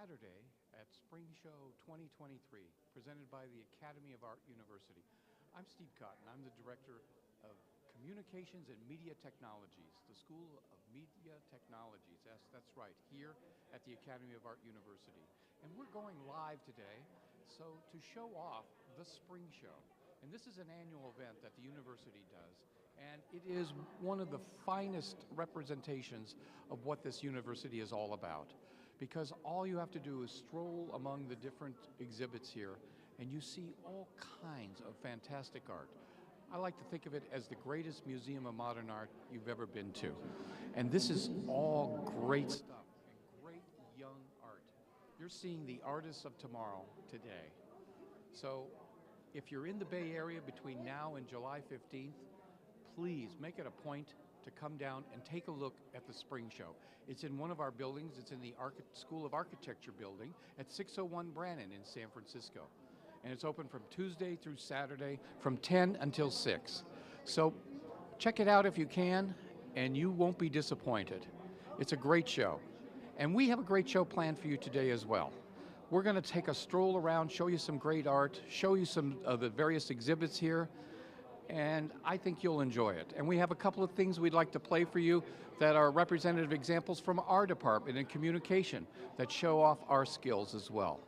Saturday at Spring Show 2023, presented by the Academy of Art University. I'm Steve Cotton. I'm the Director of Communications and Media Technologies, the School of Media Technologies. Yes, that's right, here at the Academy of Art University. And we're going live today to show off the Spring Show. And this is an annual event that the university does. And it is one of the finest representations of what this university is all about. Because all you have to do is stroll among the different exhibits here and you see all kinds of fantastic art. I like to think of it as the greatest museum of modern art you've ever been to. And this is all great stuff and great young art. You're seeing the artists of tomorrow today. So if you're in the Bay Area between now and July 15th, please make it a point to come down and take a look at the Spring Show. It's in one of our buildings. It's in the School of Architecture building at 601 Brannan in San Francisco. And it's open from Tuesday through Saturday from 10 until 6. So check it out if you can, and you won't be disappointed. It's a great show. And we have a great show planned for you today as well. We're going to take a stroll around, show you some great art, show you some of the various exhibits here, and I think you'll enjoy it. And we have a couple of things we'd like to play for you that are representative examples from our department in communication that show off our skills as well.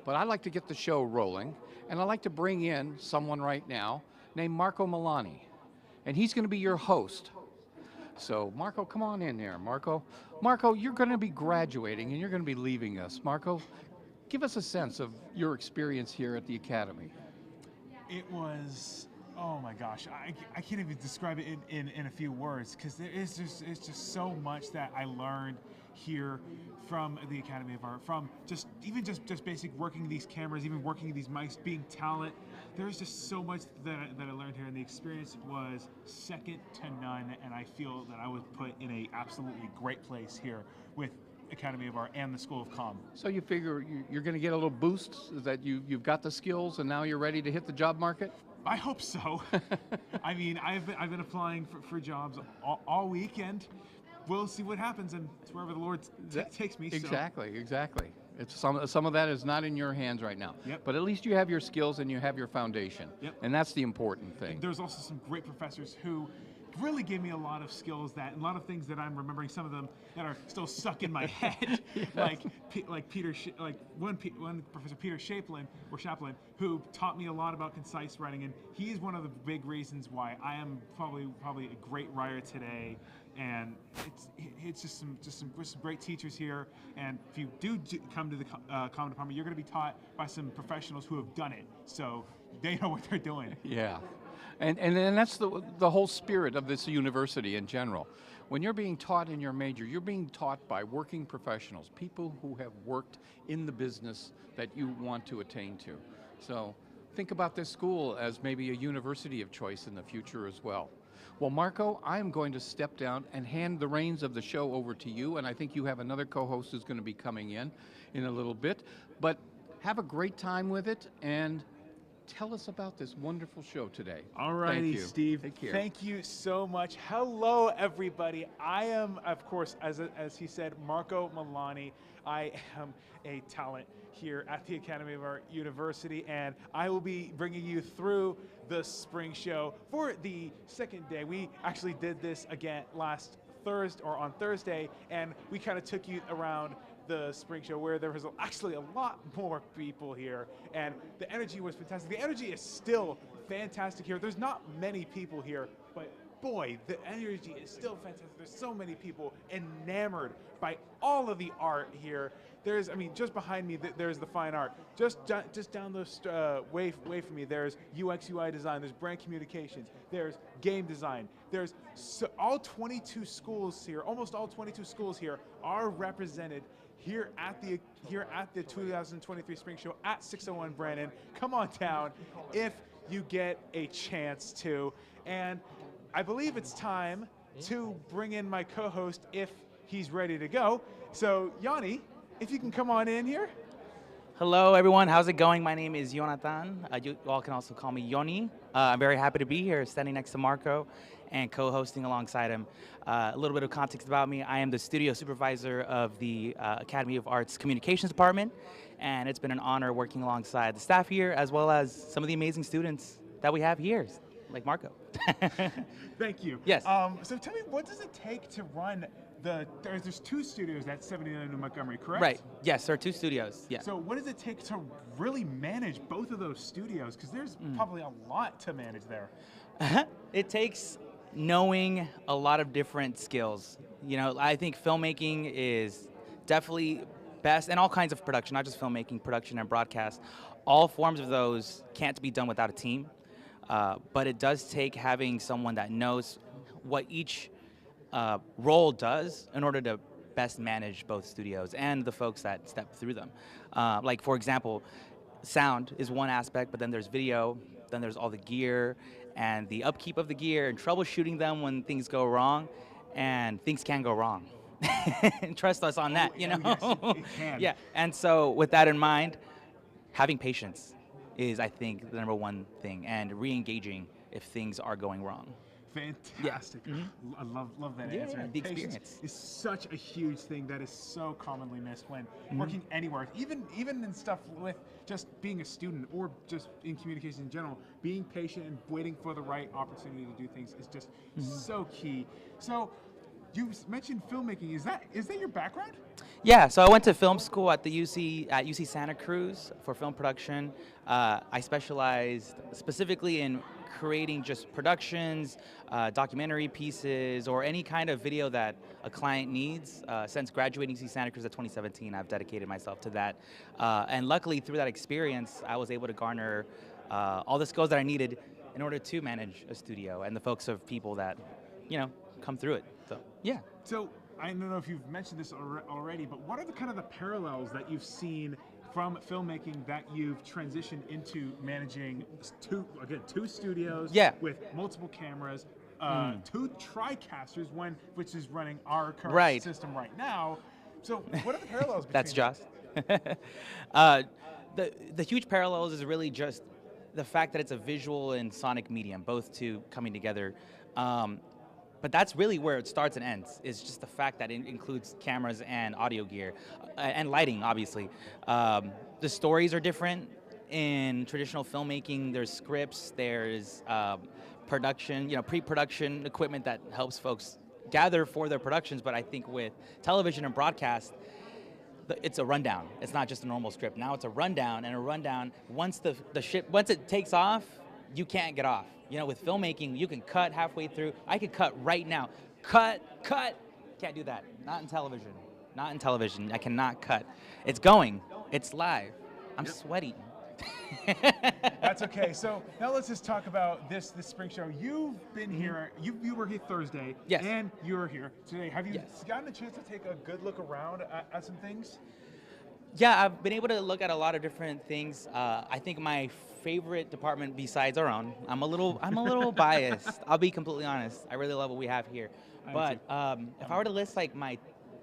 But I'd like to get the show rolling, and I'd like to bring in someone right now named Marco Milani, and he's going to be your host. So Marco, come on in here, Marco. Marco, you're going to be graduating and you're going to be leaving us. Marco, give us a sense of your experience here at the Academy. It was, oh my gosh, I can't even describe it in a few words, because it's just so much that I learned here from the Academy of Art, from just basic working these cameras, even working these mics, being talent. There's just so much that I learned here, and the experience was second to none, and I feel that I was put in a absolutely great place here with Academy of Art and the School of Comm. So you figure you're going to get a little boost, that you've got the skills and now you're ready to hit the job market? I hope so. I mean, I've been applying for jobs all weekend. We'll see what happens, and it's wherever the Lord takes me. Exactly, so. Exactly. It's some of that is not in your hands right now. Yep. But at least you have your skills and you have your foundation. Yep. And that's the important thing. There's also some great professors who really gave me a lot of skills, and a lot of things that I'm remembering, some of them that are still stuck in my head. Yes. like Peter, one Professor Peter Chaplin, who taught me a lot about concise writing, and he's one of the big reasons why I am probably a great writer today. And it's just some great teachers here. And if you do come to the Comm Department, you're going to be taught by some professionals who have done it, so they know what they're doing. Yeah. And that's the whole spirit of this university in general. When you're being taught in your major, you're being taught by working professionals, people who have worked in the business that you want to attain to. So think about this school as maybe a university of choice in the future as well. Well, Marco, I'm going to step down and hand the reins of the show over to you, and I think you have another co-host who's going to be coming in a little bit. But have a great time with it, and tell us about this wonderful show today. All righty, Steve. Take care. Thank you so much. Hello, everybody. I am, of course, as he said, Marco Milani. I am a talent here at the Academy of Art University, and I will be bringing you through the Spring Show for the second day. We actually did this again on Thursday, and we kind of took you around the Spring Show, where there was actually a lot more people here, and the energy was fantastic. The energy is still fantastic here. There's not many people here, but boy, the energy is still fantastic. There's so many people enamored by all of the art here. There's, I mean, just behind me, there's the fine art. Just down the way from me, there's UX UI design, there's brand communications, there's game design. There's all 22 schools here, almost all 22 schools here are represented here at the 2023 Spring Show at 601 Brannan. Come on down if you get a chance to. And I believe it's time to bring in my co-host if he's ready to go. So Yanni, if you can come on in here. Hello, everyone. How's it going? My name is Jonathan. You all can also call me Yoni. I'm very happy to be here, standing next to Marco and co-hosting alongside him. A little bit of context about me. I am the studio supervisor of the Academy of Arts Communications Department, and it's been an honor working alongside the staff here, as well as some of the amazing students that we have here, like Marco. Thank you. Yes. So tell me, what does it take to run there's two studios at 79 New Montgomery, correct? Right. Yes, there are two studios. Yeah. So what does it take to really manage both of those studios? Because there's probably a lot to manage there. It takes knowing a lot of different skills. You know, I think filmmaking is definitely best, and all kinds of production, not just filmmaking, production and broadcast. All forms of those can't be done without a team, but it does take having someone that knows what each role does in order to best manage both studios and the folks that step through them. Like, for example, sound is one aspect, but then there's video, then there's all the gear and the upkeep of the gear and troubleshooting them when things go wrong, and things can go wrong. And trust us on that, you know? Yes, it can. Yeah, and so with that in mind, having patience is, I think, the number one thing, and re-engaging if things are going wrong. Fantastic. I love that answer. And the patience experience. is such a huge thing that is so commonly missed when working anywhere, even in stuff with just being a student or just in communication in general. Being patient and waiting for the right opportunity to do things is just so key. So you mentioned filmmaking. Is that your background? Yeah, so I went to film school at the UC Santa Cruz for film production. I specialized specifically in creating just productions, documentary pieces, or any kind of video that a client needs. Since graduating UC Santa Cruz in 2017, I've dedicated myself to that. And luckily, through that experience, I was able to garner all the skills that I needed in order to manage a studio and the folks of people that, you know, come through it. So, yeah. So I don't know if you've mentioned this already, but what are the kind of the parallels that you've seen from filmmaking that you've transitioned into managing two studios with multiple cameras, two TriCasters, which is running our current system right now. So what are the parallels between That's Josh. The huge parallels is really just the fact that it's a visual and sonic medium, both two coming together. But that's really where it starts and ends, is just the fact that it includes cameras and audio gear, and lighting, obviously. The stories are different. In traditional filmmaking, there's scripts, there's production, pre-production equipment that helps folks gather for their productions, but I think with television and broadcast, it's a rundown. It's not just a normal script. Now it's a rundown, and a rundown, once once it takes off, you can't get off. You know, with filmmaking, you can cut halfway through. I could cut right now. Cut. Can't do that. Not in television. Not in television. I cannot cut. It's going. It's live. I'm sweaty. That's okay. So now let's just talk about this spring show. You've been here. You were here Thursday. Yes. And you're here today. Have you gotten a chance to take a good look around at some things? Yeah, I've been able to look at a lot of different things. I think my favorite department besides our own, I'm a little biased. I'll be completely honest. I really love what we have here. But if I were to list like my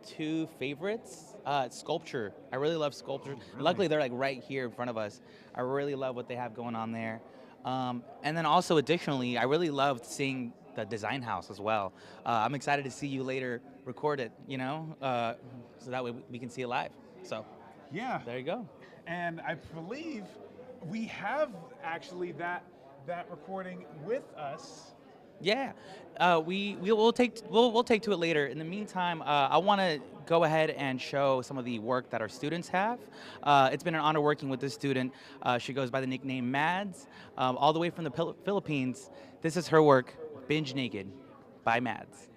two favorites, sculpture. I really love sculpture. Really? Luckily, they're like right here in front of us. I really love what they have going on there. And then also additionally, I really loved seeing the design house as well. I'm excited to see you later record it, so that way we can see it live. So. Yeah. There you go. And I believe we have actually that recording with us. Yeah. We'll take to it later. In the meantime, I want to go ahead and show some of the work that our students have. It's been an honor working with this student. She goes by the nickname Mads, all the way from the Philippines. This is her work, Binge Naked by Mads.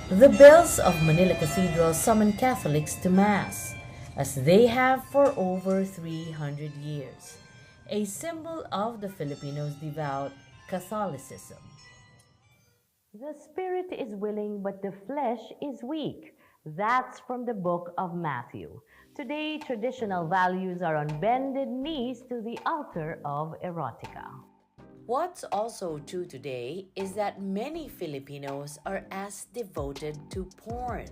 The bells of Manila Cathedral summon Catholics to Mass, as they have for over 300 years, a symbol of the Filipinos' devout Catholicism. The spirit is willing, but the flesh is weak. That's from the book of Matthew. Today, traditional values are on bended knees to the altar of erotica. What's also true today is that many Filipinos are as devoted to porn.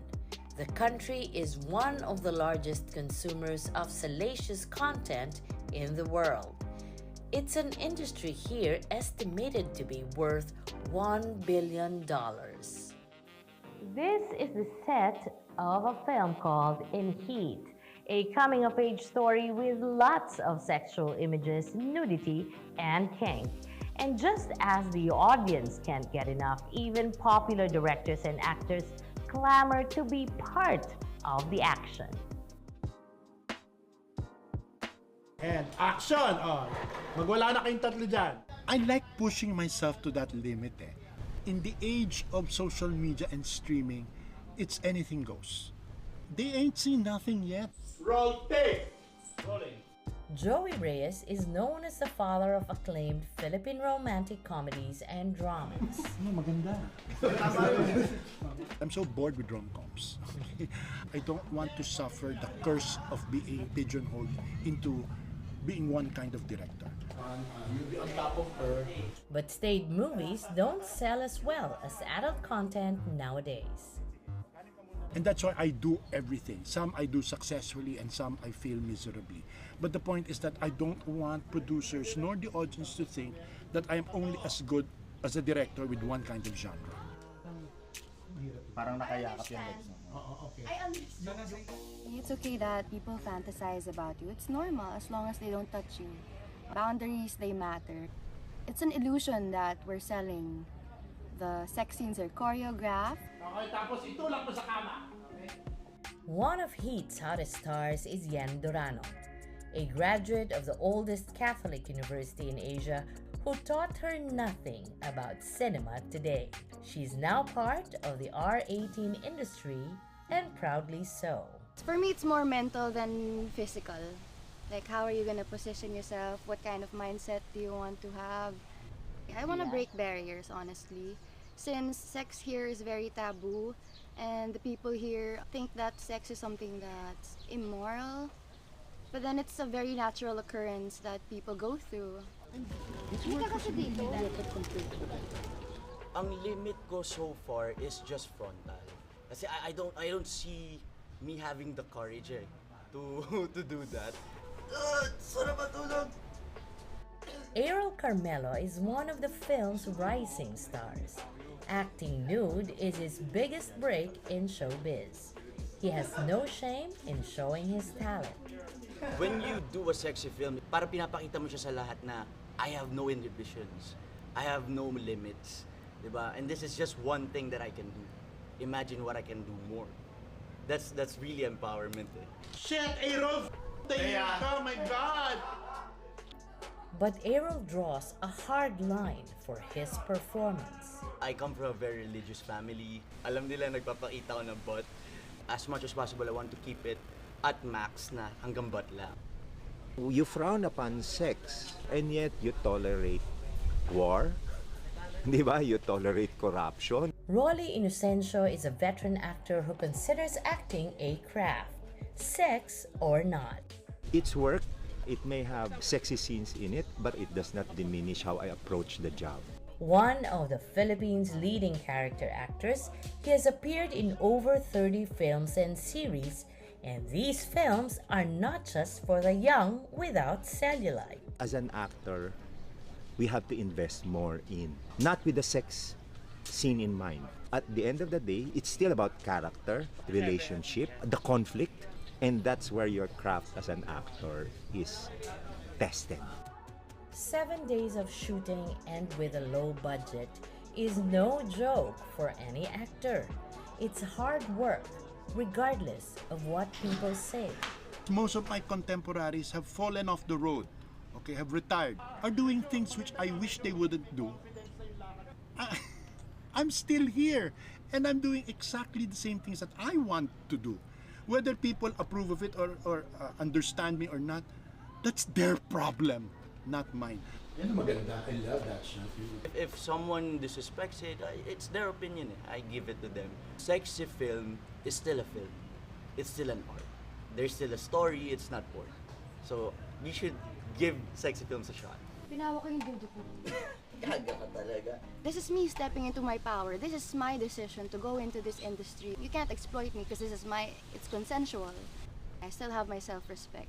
The country is one of the largest consumers of salacious content in the world. It's an industry here estimated to be worth $1 billion. This is the set of a film called In Heat, a coming-of-age story with lots of sexual images, nudity, and kink. And just as the audience can't get enough, even popular directors and actors clamor to be part of the action. And action! Oh, magwala na kayong tatlo dyan. I like pushing myself to that limit eh. In the age of social media and streaming, it's anything goes. They ain't seen nothing yet. Roll tape! Rolling. Joey Reyes is known as the father of acclaimed Philippine romantic comedies and dramas. Maganda. I'm so bored with rom-coms. I don't want to suffer the curse of being pigeonholed into being one kind of director. You'll be on top of her. But state movies don't sell as well as adult content nowadays. And that's why I do everything. Some I do successfully and some I fail miserably. But the point is that I don't want producers nor the audience to think that I am only as good as a director with one kind of genre. Parang nakayakap yung legs mo. It's okay that people fantasize about you. It's normal as long as they don't touch you. Boundaries, they matter. It's an illusion that we're selling. The sex scenes are choreographed. One of Heat's hottest stars is Yen Durano, a graduate of the oldest Catholic university in Asia who taught her nothing about cinema today. She's now part of the R18 industry, and proudly so. For me, it's more mental than physical. Like, how are you gonna position yourself? What kind of mindset do you want to have? I want to break barriers, honestly. Since sex here is very taboo, and the people here think that sex is something that's immoral, but then it's a very natural occurrence that people go through. Ang limit ko so far is just frontal. Kasi I don't see me having the courage to to do that. Sarap matulog! Errol Carmelo is one of the film's rising stars. Acting nude is his biggest break in showbiz. He has no shame in showing his talent. When you do a sexy film, para pinapakita mo siya sa lahat na I have no inhibitions. I have no limits. Diba? And this is just one thing that I can do. Imagine what I can do more. That's really empowerment. Shit, Errol! Oh my God! But Errol draws a hard line for his performance. I come from a very religious family. Alam nila nagpapakita ko ng butt. As much as possible, I want to keep it at max na hanggang butt lang. You frown upon sex and yet you tolerate war. Di ba? You tolerate corruption. Rolly Inocencio is a veteran actor who considers acting a craft, sex or not. It's work. It may have sexy scenes in it, but it does not diminish how I approach the job. One of the Philippines' leading character actors, he has appeared in over 30 films and series, and these films are not just for the young without cellulite. As an actor, we have to invest more in, not with the sex scene in mind. At the end of the day, it's still about character, relationship, the conflict, and that's where your craft as an actor is tested. 7 days of shooting and with a low budget is no joke for any actor. It's hard work, regardless of what people say. Most of my contemporaries have fallen off the road, okay, have retired, are doing things which I wish they wouldn't do. I'm still here, and I'm doing exactly the same things that I want to do. Whether people approve of it or understand me or not, that's their problem, not mine. I love that shot. If someone disrespects it, it's their opinion. I give it to them. Sexy film is still a film. It's still an art. there's still a story, it's not porn. So, you should give sexy films a shot. Pinawa ko yung dudo ko. Gaga ka talaga. This is me stepping into my power. This is my decision to go into this industry. You can't exploit me because it's consensual. I still have my self-respect.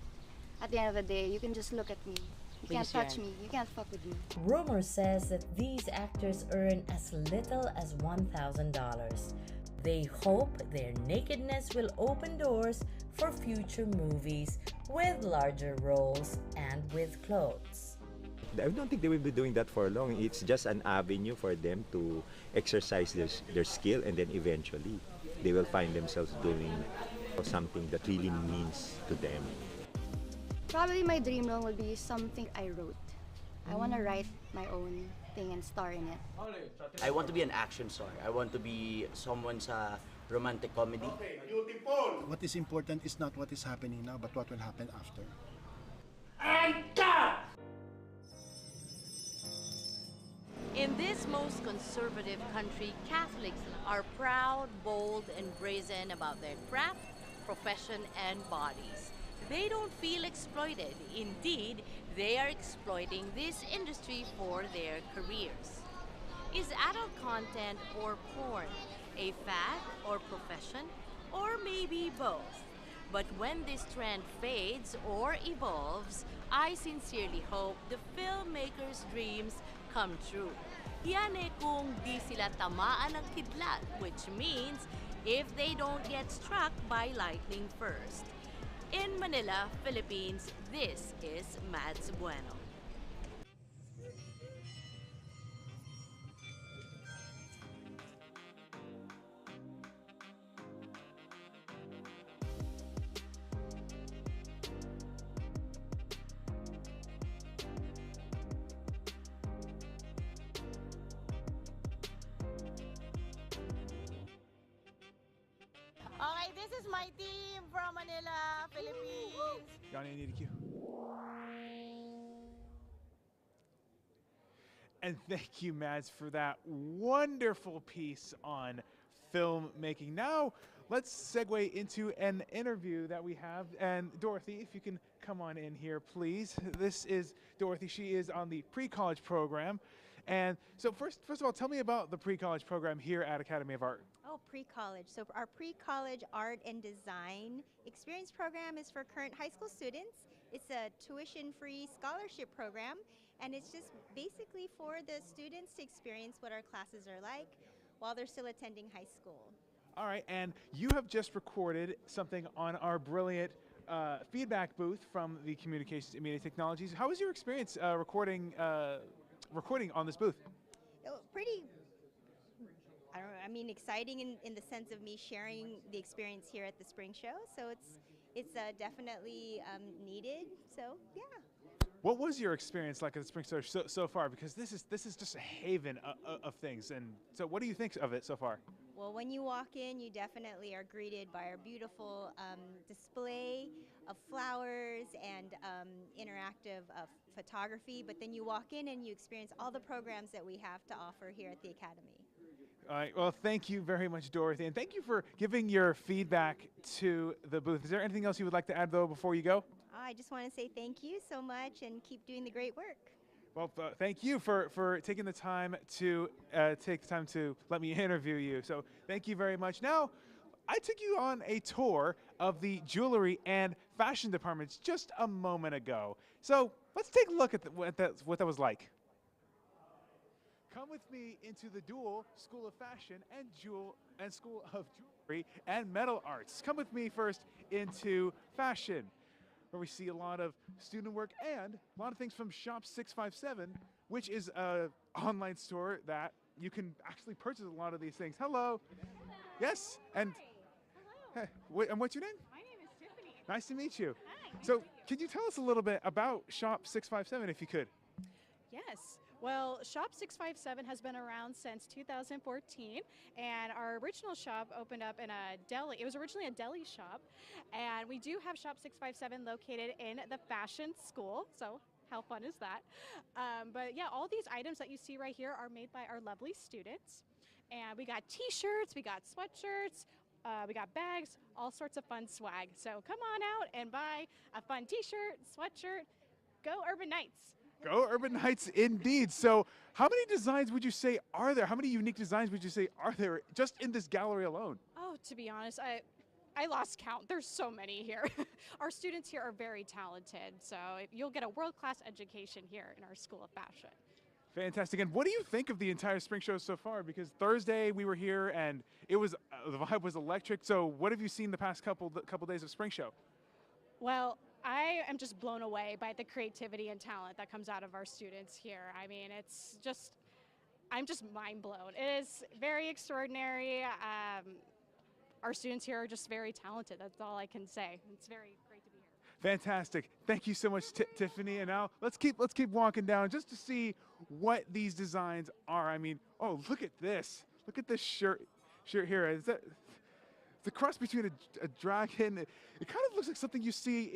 At the end of the day, you can just look at me. You can't touch me. You can't fuck with me. Rumor says that these actors earn as little as $1,000. They hope their nakedness will open doors for future movies with larger roles and with clothes. I don't think they will be doing that for long. It's just an avenue for them to exercise their skill, and then eventually they will find themselves doing something that really means to them. Probably my dream role will be something I wrote. I want to write my own thing and star in it. I want to be an action star. I want to be someone sa romantic comedy. What is important is not what is happening now, but what will happen after. In this most conservative country, Catholics are proud, bold, and brazen about their craft, profession, and bodies. They don't feel exploited. Indeed, they are exploiting this industry for their careers. Is adult content or porn a fad or profession, or maybe both? But when this trend fades or evolves, I sincerely hope the filmmakers' dreams come true. Yan eh kung di sila tamaan ng kidlat, which means if they don't get struck by lightning first. In Manila, Philippines, this is Mads Bueno. Okay, this is my team from Manila, Philippines. Johnny, I need a cue. And thank you, Mads, for that wonderful piece on filmmaking. Now, let's segue into an interview that we have. And Dorothy, if you can come on in here, please. This is Dorothy. She is on the pre-college program. And so first of all, tell me about the pre-college program here at Academy of Art. Oh, pre-college. So our pre-college art and design experience program is for current high school students. It's a tuition-free scholarship program, and it's just basically for the students to experience what our classes are like while they're still attending high school. All right, and you have just recorded something on our brilliant feedback booth from the Communications and Media Technologies. How was your experience recording on this booth? Pretty, exciting in the sense of me sharing the experience here at the Spring Show. So it's definitely needed. So yeah. What was your experience like at the Spring Show so far? Because this is just a haven of things. And so, what do you think of it so far? Well, when you walk in, you definitely are greeted by our beautiful display of flowers and interactive photography. But then you walk in and you experience all the programs that we have to offer here at the Academy. All right, well, thank you very much, Dorothy. And thank you for giving your feedback to the booth. Is there anything else you would like to add, though, before you go? I just want to say thank you so much and keep doing the great work. Well, thank you for taking the time to let me interview you. So thank you very much. Now, I took you on a tour of the jewelry and fashion departments just a moment ago. So let's take a look at what that was like. Come with me into the Dual School of Fashion and School of Jewelry and Metal Arts. Come with me first into fashion, where we see a lot of student work and a lot of things from Shop 657, which is an online store that you can actually purchase a lot of these things. Hello. Yes. And Hello. Hey, and what's your name? My name is Tiffany. Nice to meet you. Hi. So, can you tell us a little bit about Shop 657, if you could? Yes. Well, Shop 657 has been around since 2014, and our original shop opened up in a deli. It was originally a deli shop, and we do have Shop 657 located in the fashion school, so how fun is that? But yeah, all these items that you see right here are made by our lovely students, and we got t-shirts, we got sweatshirts, We got bags, all sorts of fun swag. So come on out and buy a fun t-shirt, sweatshirt. Go Urban Knights. Go Urban Knights indeed. So how many designs would you say are there? How many unique designs would you say are there just in this gallery alone? Oh, to be honest, I lost count. There's so many here. Our students here are very talented, so you'll get a world-class education here in our School of Fashion. Fantastic. And what do you think of the entire spring show so far? Because Thursday we were here and it was the vibe was electric. So what have you seen the past couple days of spring show? Well, I am just blown away by the creativity and talent that comes out of our students here. I mean, I'm just mind blown. It is very extraordinary. Our students here are just very talented. That's all I can say. It's very great to be here. Fantastic. Thank you so much, Tiffany. And now let's keep walking down just to see what these designs are. I mean, oh, look at this. Look at this shirt here. Is that the cross between a dragon? It kind of looks like something you see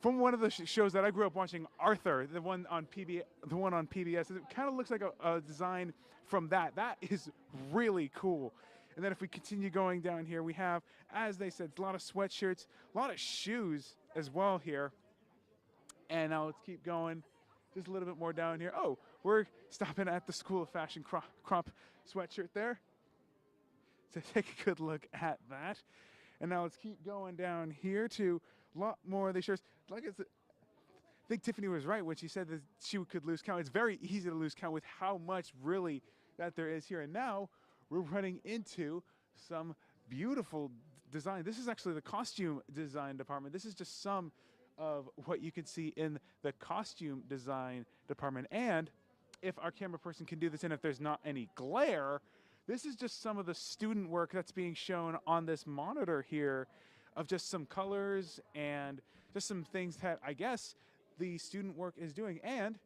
from one of the shows that I grew up watching, Arthur, the one on PBS. It kind of looks like a design from that. That is really cool. And then if we continue going down here, we have, as they said, a lot of sweatshirts, a lot of shoes as well here. And now let's keep going just a little bit more down here. Oh, we're stopping at the School of Fashion crop sweatshirt there. So take a good look at that. And now let's keep going down here to a lot more of these shirts. Like I think Tiffany was right when she said that she could lose count. It's very easy to lose count with how much really that there is here. And now we're running into some beautiful design. This is actually the costume design department. This is just some of what you can see in the costume design department. And if our camera person can do this and if there's not any glare, this is just some of the student work that's being shown on this monitor here of just some colors and just some things that I guess the student work is doing. And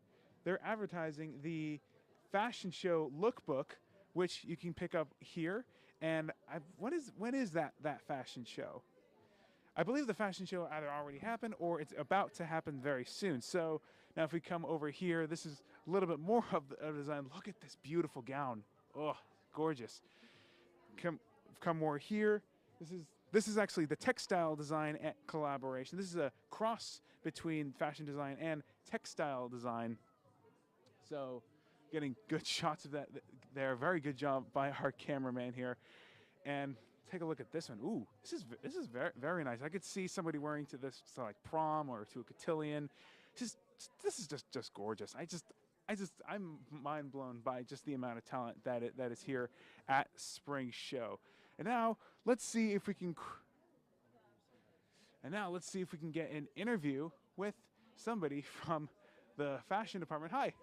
they're advertising the fashion show lookbook, which you can pick up here. And when is that fashion show? I believe the fashion show either already happened or it's about to happen very soon. So now if we come over here, this is a little bit more of the design. Look at this beautiful gown. Oh, gorgeous. Come more here. This is actually the textile design collaboration. This is a cross between fashion design and textile design. So getting good shots of that there. Very good job by our cameraman here. And take a look at this one. Ooh, this is very, very nice. I could see somebody wearing to this to like prom or to a cotillion. This is just gorgeous. I'm mind blown by just the amount of talent that is here at Spring Show. And now let's see if we can get an interview with somebody from the fashion department. Hi.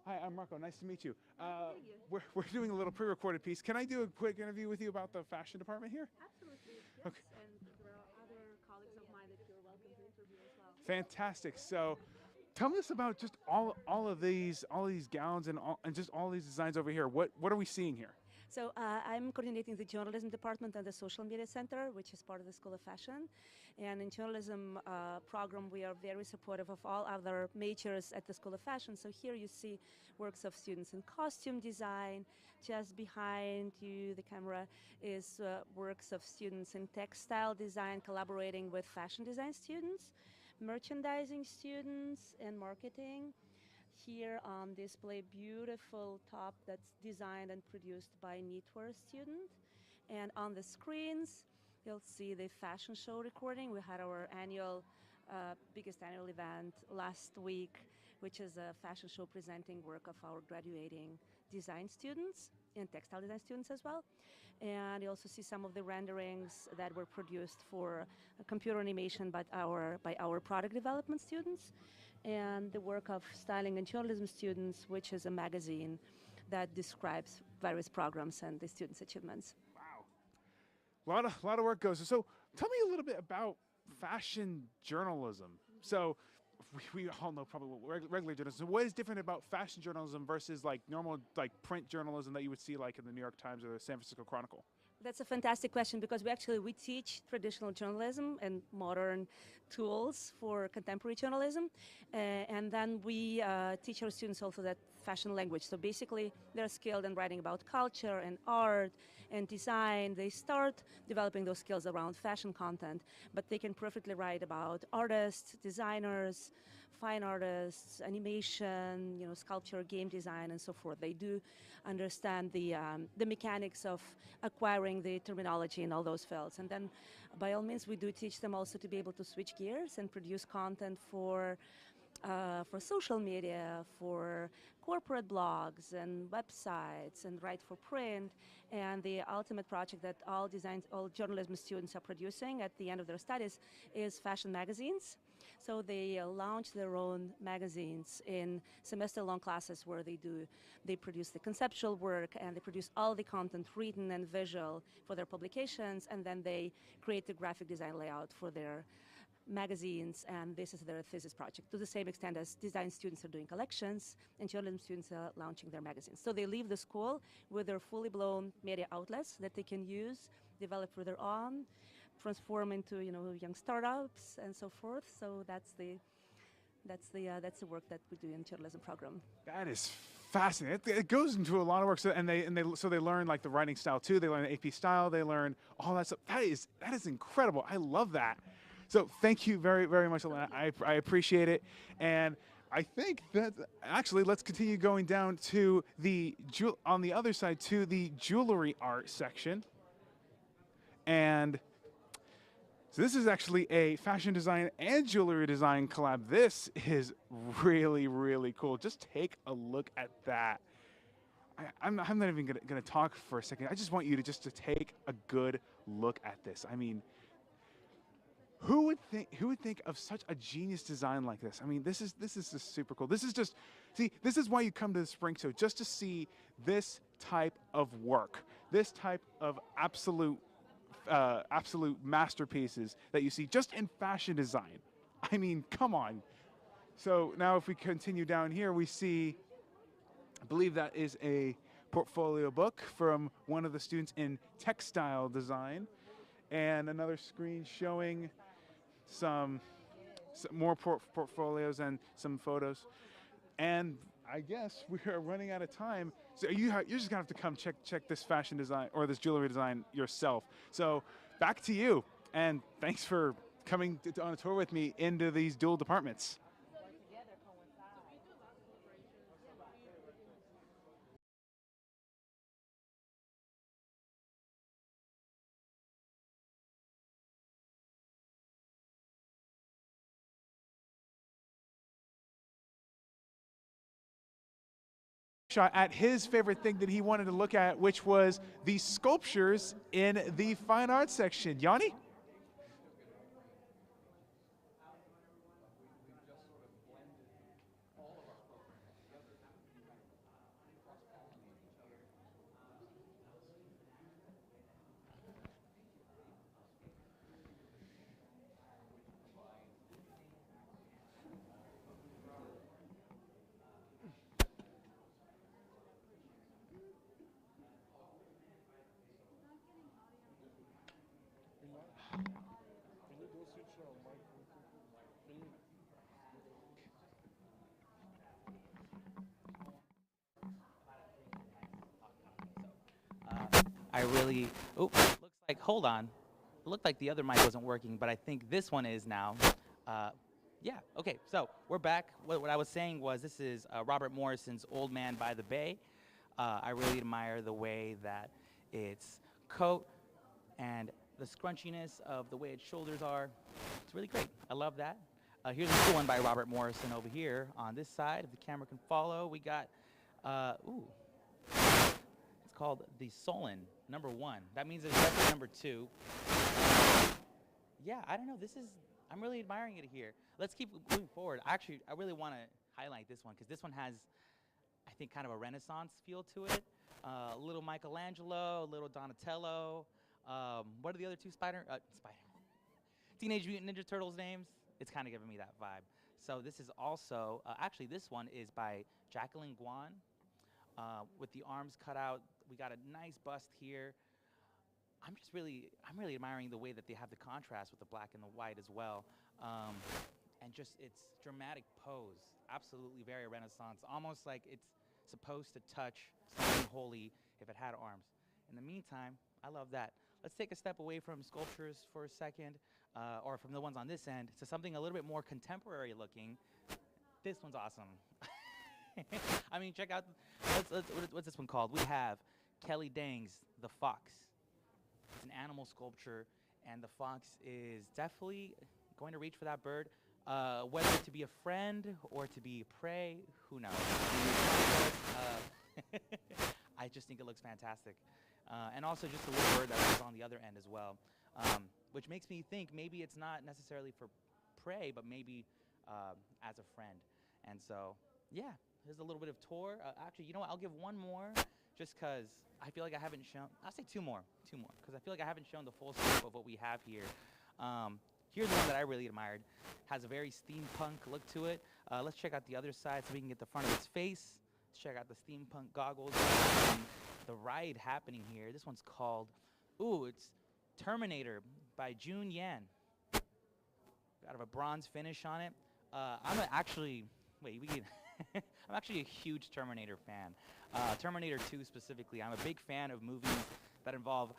Hi, I'm Marco. Nice to meet you. We're doing a little pre-recorded piece. Can I do a quick interview with you about the fashion department here? Absolutely. Yes. Okay. And there are other colleagues of mine that you're welcome to interview as well. Fantastic. So, tell us about just all of these gowns and just all these designs over here. What are we seeing here? So I'm coordinating the journalism department and the social media center, which is part of the School of Fashion. And in journalism program, we are very supportive of all other majors at the School of Fashion. So here you see works of students in costume design. Just behind you, the camera, is works of students in textile design, collaborating with fashion design students, merchandising students, and marketing. Here on display, beautiful top that's designed and produced by knitwear student. And on the screens, you'll see the fashion show recording. We had our biggest annual event last week, which is a fashion show presenting work of our graduating design students and textile design students as well. And you also see some of the renderings that were produced for computer animation by our product development students, and the work of styling and journalism students, which is a magazine that describes various programs and the students' achievements. Wow, a lot of work goes. So tell me a little bit about fashion journalism. So we all know probably what regular journalism. What is different about fashion journalism versus like normal like print journalism that you would see like in the New York Times or the San Francisco Chronicle? That's a fantastic question, because we teach traditional journalism and modern tools for contemporary journalism, and then we teach our students also that fashion language. So basically, they're skilled in writing about culture and art and design, they start developing those skills around fashion content, but they can perfectly write about artists, designers, fine artists, animation, sculpture, game design, and so forth. They do understand the mechanics of acquiring the terminology in all those fields. And then, by all means, we do teach them also to be able to switch gears and produce content for social media, for corporate blogs and websites, and write for print. And the ultimate project that all journalism students are producing at the end of their studies is fashion magazines. So they launch their own magazines in semester-long classes where they produce the conceptual work and they produce all the content written and visual for their publications, and then they create the graphic design layout for their magazines, and this is their thesis project, to the same extent as design students are doing collections and journalism students are launching their magazines. So they leave the school with their fully blown media outlets that they can use, develop further on, transform into young startups and so forth. So that's the work that we do in journalism program. That is fascinating. It goes into a lot of work. So they learn like the writing style too. They learn the AP style. They learn all that stuff. That is incredible. I love that. So thank you very, very much, Elena. I appreciate it. And I think that actually let's continue going down to on the other side to the jewelry art section. And so this is actually a fashion design and jewelry design collab. This is really, really cool. Just take a look at that. I'm not even gonna talk for a second. I just want you to take a good look at this. I mean, who would think of such a genius design like this? I mean, this is just super cool. This is why you come to the Spring Show, just to see this type of work, this type of absolute masterpieces that you see just in fashion design. I mean, come on. So now if we continue down here, we see, I believe that is a portfolio book from one of the students in textile design, and another screen showing some more portfolios and some photos. And I guess we are running out of time. So you're just gonna have to come check this fashion design or this jewelry design yourself. So back to you, and thanks for coming on a tour with me into these dual departments. Shot at his favorite thing that he wanted to look at, which was the sculptures in the fine arts section. Yanni? Looks like, hold on. It looked like the other mic wasn't working, but I think this one is now. Yeah, okay, so we're back. What I was saying was this is Robert Morrison's Old Man by the Bay. I really admire the way that its coat and the scrunchiness of the way its shoulders are. It's really great. I love that. Here's another one by Robert Morrison over here on this side, if the camera can follow. We got, it's called the Solon #1. That means there's definitely #2. Yeah, I don't know. I'm really admiring it here. Let's keep moving forward. Actually, I really want to highlight this one because this one has, I think, kind of a Renaissance feel to it. A little Michelangelo, a little Donatello. What are the other two Teenage Mutant Ninja Turtles names? It's kind of giving me that vibe. So this is also, actually this one is by Jacqueline Guan with the arms cut out. We got a nice bust here. I'm really admiring the way that they have the contrast with the black and the white as well. And just its dramatic pose, absolutely very Renaissance, almost like it's supposed to touch something holy if it had arms. In the meantime, I love that. Let's take a step away from sculptures for a second, or from the ones on this end, to something a little bit more contemporary looking. This one's awesome. I mean, check out, what's this one called? We have Kelly Dang's The Fox. It's an animal sculpture, and the fox is definitely going to reach for that bird. Whether to be a friend or to be prey, who knows? I just think it looks fantastic. And also just the little bird that was on the other end as well, which makes me think maybe it's not necessarily for prey, but maybe as a friend. And so, yeah, there's a little bit of tour. Actually, you know what? I'll give one more, just because I feel like I haven't shown. I'll say two more, because I feel like I haven't shown the full scope of what we have here. Here's one that I really admired. Has a very steampunk look to it. Let's check out the other side so we can get the front of its face. Let's check out the steampunk goggles. The ride happening here. This one's called, it's Terminator by Jun Yan. Got a bronze finish on it. I'm actually a huge Terminator fan. Terminator 2 specifically. I'm a big fan of movies that involve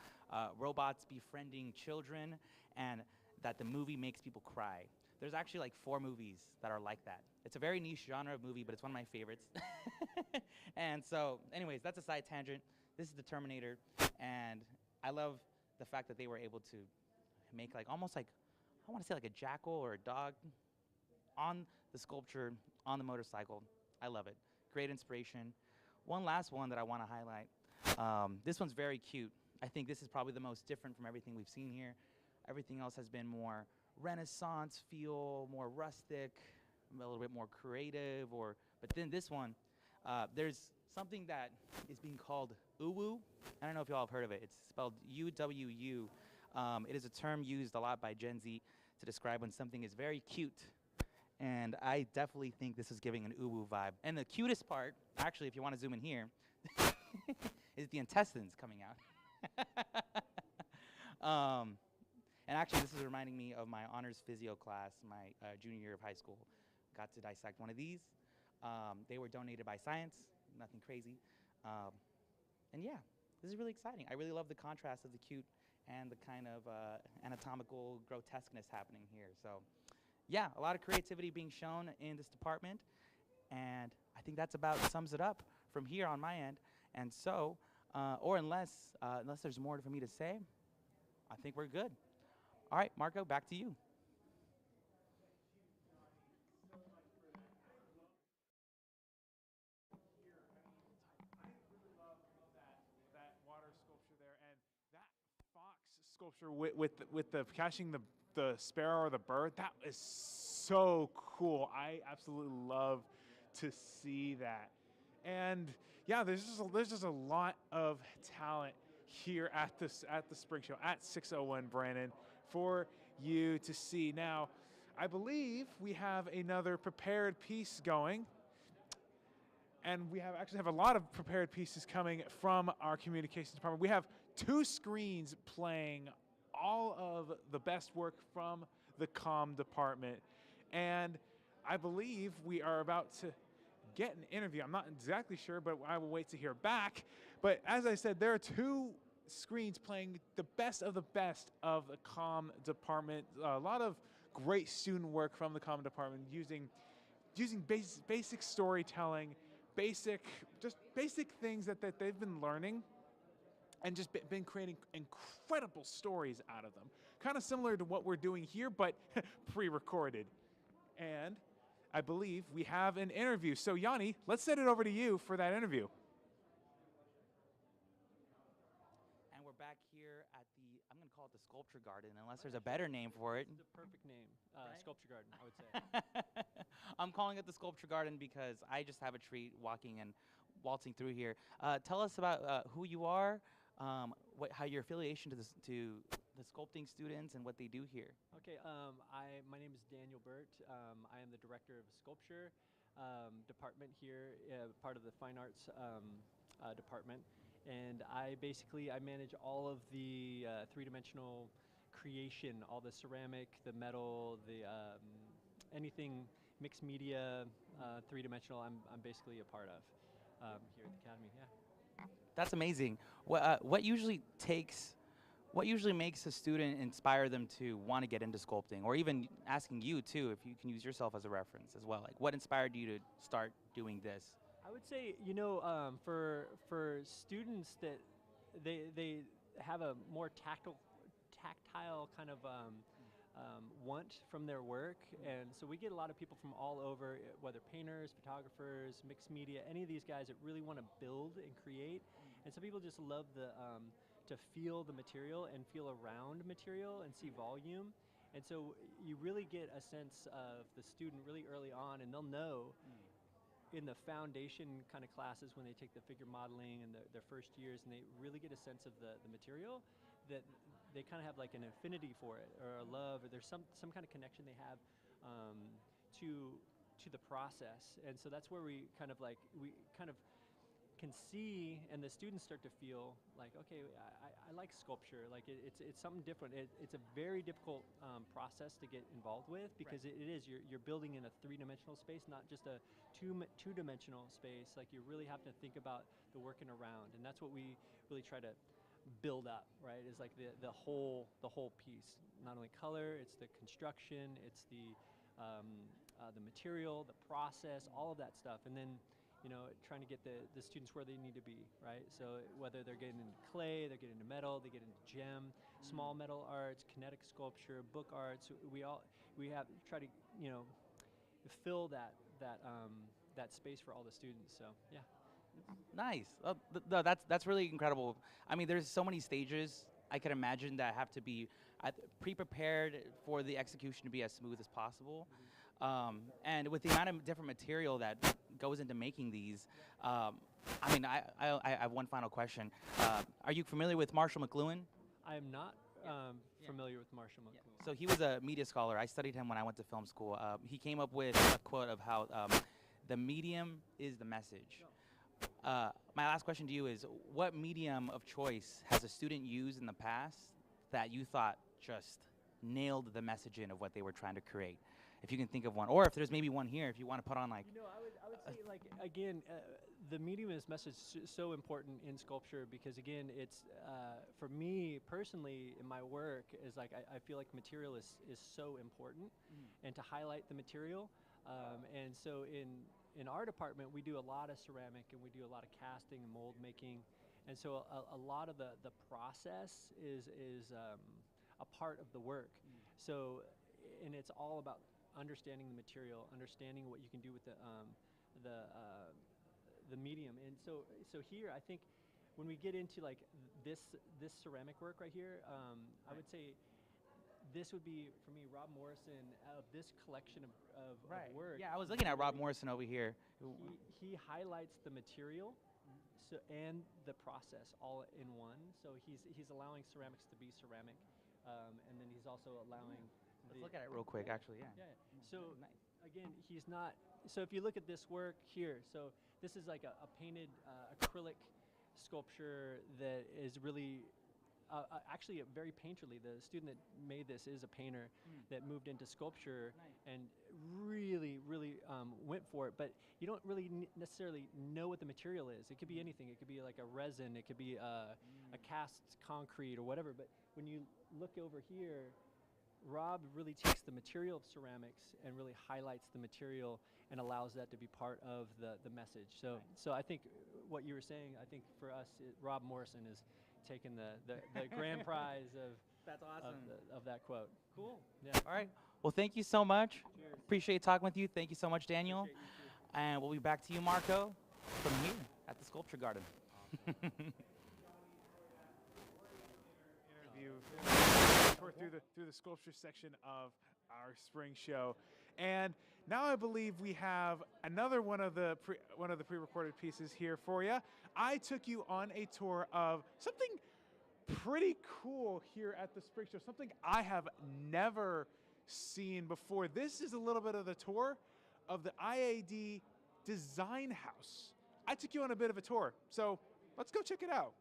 robots befriending children, and that the movie makes people cry. There's actually like 4 movies that are like that. It's a very niche genre of movie, but it's one of my favorites. And so, anyways, that's a side tangent. This is the Terminator, and I love the fact that they were able to make almost like, I want to say like a jackal or a dog on the sculpture, on the motorcycle. I love it. Great inspiration. One last one that I want to highlight. This one's very cute. I think this is probably the most different from everything we've seen here. Everything else has been more Renaissance feel, more rustic, a little bit more creative. But then this one, there's something that is being called uwu. I don't know if y'all have heard of it. It's spelled U-W-U. It is a term used a lot by Gen Z to describe when something is very cute. And I definitely think this is giving an uwu vibe. And the cutest part, actually, if you want to zoom in here, is the intestines coming out. And actually, this is reminding me of my honors physio class, my junior year of high school. Got to dissect one of these. They were donated by Science, nothing crazy. And yeah, this is really exciting. I really love the contrast of the cute and the kind of anatomical grotesqueness happening here. So yeah, a lot of creativity being shown in this department. And I think that's about sums it up from here on my end. And so, or unless there's more for me to say, I think we're good. All right, Marco, back to you. That water sculpture there, and that fox sculpture with the catching the sparrow or the bird, that is so cool. I absolutely love to see that. And yeah, there's just a lot of talent here at the Spring Show at 601 Brannan for you to see. Now, I believe we have another prepared piece going, and we actually have a lot of prepared pieces coming from our communications department. We have 2 screens playing all of the best work from the comm department, and I believe we are about to get an interview. I'm not exactly sure, but I will wait to hear back. But as I said, there are 2 screens playing the best of the comm department. A lot of great student work from the comm department using basic storytelling, basic things that they've been learning, and just been creating incredible stories out of them. Kind of similar to what we're doing here, but pre-recorded. And I believe we have an interview. So Yanni, let's send it over to you for that interview. And we're back here at I'm going to call it the Sculpture Garden, unless there's a better name for it. It's the perfect name, Right? Sculpture Garden, I would say. I'm calling it the Sculpture Garden because I just have a treat walking and waltzing through here. Tell us about who you are, how your affiliation to the sculpting students and what they do here. Okay, my name is Daniel Burt. I am the director of sculpture department here, part of the fine arts department. And I manage all of the 3-dimensional creation, all the ceramic, the metal, the anything mixed media, 3-dimensional. I'm basically a part of here at the Academy. Yeah. That's amazing. What usually makes a student inspire them to want to get into sculpting, or even asking you too, if you can use yourself as a reference as well? Like, what inspired you to start doing this? I would say, for students that they have a more tactile kind of want from their work, and so we get a lot of people from all over, whether painters, photographers, mixed media, any of these guys that really want to build and create, and some people just love to feel the material and feel around material and see volume, and so you really get a sense of the student really early on, and they'll know in the foundation kind of classes when they take the figure modeling and their first years, and they really get a sense of the material, that they kind of have like an affinity for it, or a love, or there's some kind of connection they have to the process. And so that's where we kind of can see, and the students start to feel like, okay, I like sculpture. Like it's something different. It's a very difficult process to get involved with, because it is, you're building in a three-dimensional space, not just a two-dimensional space. Like, you really have to think about the working around, and that's what we really try to build up, right? Is like the whole piece. Not only color, it's the construction, it's the material, the process, all of that stuff, and then trying to get the students where they need to be, right? So whether they're getting into clay, they're getting into metal, they get into gem, small metal arts, kinetic sculpture, book arts. We have try to fill that space for all the students. So yeah. Nice. That's really incredible. I mean, there's so many stages I can imagine that have to be pre-prepared for the execution to be as smooth as possible. And with the amount of different material that goes into making these, I mean, I have one final question. Are you familiar with Marshall McLuhan? I am not familiar with Marshall McLuhan. So he was a media scholar. I studied him when I went to film school. He came up with a quote of how the medium is the message. My last question to you is, what medium of choice has a student used in the past that you thought just nailed the messaging of what they were trying to create? If you can think of one, or if there's maybe one here, if you want to put on like. I would say, like, again, the medium is message so important in sculpture, because again, it's for me personally in my work is like I feel like material is so important, and to highlight the material, and so in our department we do a lot of ceramic, and we do a lot of casting and mold making, and so a lot of the process is a part of the work. So, and it's all about understanding the material, understanding what you can do with the medium. And so here I think when we get into like this ceramic work right here, I would say this would be for me Rob Morrison, of this collection of work. Yeah, I was looking at Rob Morrison over here. He highlights the material and the process all in one. So he's allowing ceramics to be ceramic, and then he's also allowing. Let's look at it real quick, actually. Yeah. So again, he's not. So if you look at this work here, so this is like a painted acrylic sculpture that is really actually very painterly. The student that made this is a painter that moved into sculpture and really went for it. But you don't really necessarily know what the material is. It could be anything. It could be like a resin. It could be a cast concrete or whatever. But when you look over here, Rob really takes the material of ceramics and really highlights the material and allows that to be part of the message. So I think what you were saying, I think for us, Rob Morrison is taking the grand prize of that's awesome of that quote. Cool. Yeah. All right. Well, thank you so much. Cheers. Appreciate talking with you. Thank you so much, Daniel. And we'll be back to you, Marco, from here at the Sculpture Garden. Tour through the sculpture section of our spring show, and now I believe we have another one of the pre-recorded pieces here for you. I took you on a tour of something pretty cool here at the spring show, something I have never seen before. This is a little bit of the tour of the IAD Design House. I took you on a bit of a tour, so let's go check it out.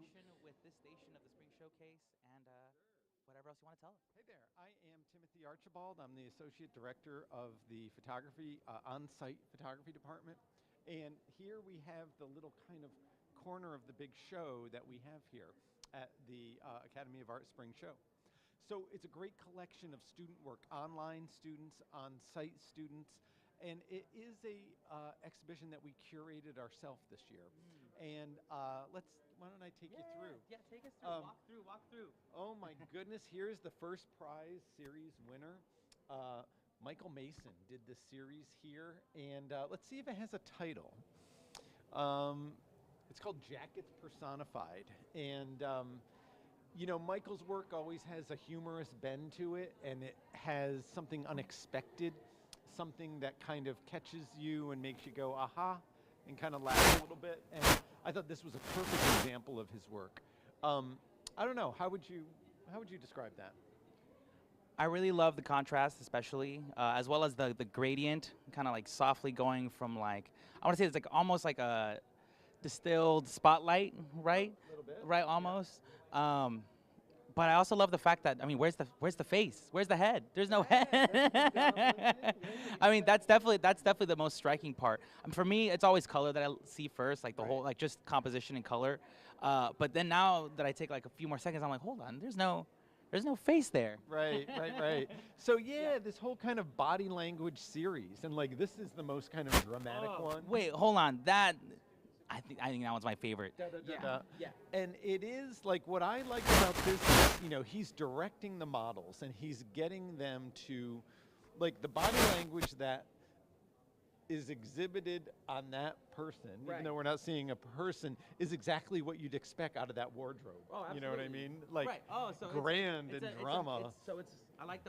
affiliation with this station of the Spring Showcase, and whatever else you want to tell us. Hey there, I am Timothy Archibald. I'm the Associate Director of the Photography, On-Site Photography Department. And here we have the little kind of corner of the big show that we have here at the Academy of Art Spring Show. So it's a great collection of student work, online students, on-site students, and it is a exhibition that we curated ourselves this year. And why don't I take you through? Yeah, take us through. Walk through. Oh my goodness, here's the first prize series winner. Michael Mason did this series here, and let's see if it has a title. It's called Jackets Personified, and you know, Michael's work always has a humorous bend to it, and it has something unexpected, something that kind of catches you and makes you go, aha, and kind of laugh a little bit. And I thought this was a perfect example of his work. I don't know, how would you describe that? I really love the contrast, especially, as well as the gradient, kind of like softly going from like, I want to say it's like almost like a distilled spotlight, right? A little bit. Right, almost. But I also love the fact that, I mean, where's the face? Where's the head? There's no head. I mean, that's definitely the most striking part. For me, it's always color that I see first, like the whole, like just composition and color. But then now that I take like a few more seconds, I'm like, hold on, there's no face there. Right. So yeah, this whole kind of body language series, and like this is the most kind of dramatic one. Wait, hold on. I think that one's my favorite. Yeah. And it is like, what I like about this is, you know, he's directing the models and he's getting them to, like, the body language that is exhibited on that person, even though we're not seeing a person, is exactly what you'd expect out of that wardrobe. Oh, absolutely. You know what I mean? Like, so grand and drama. I like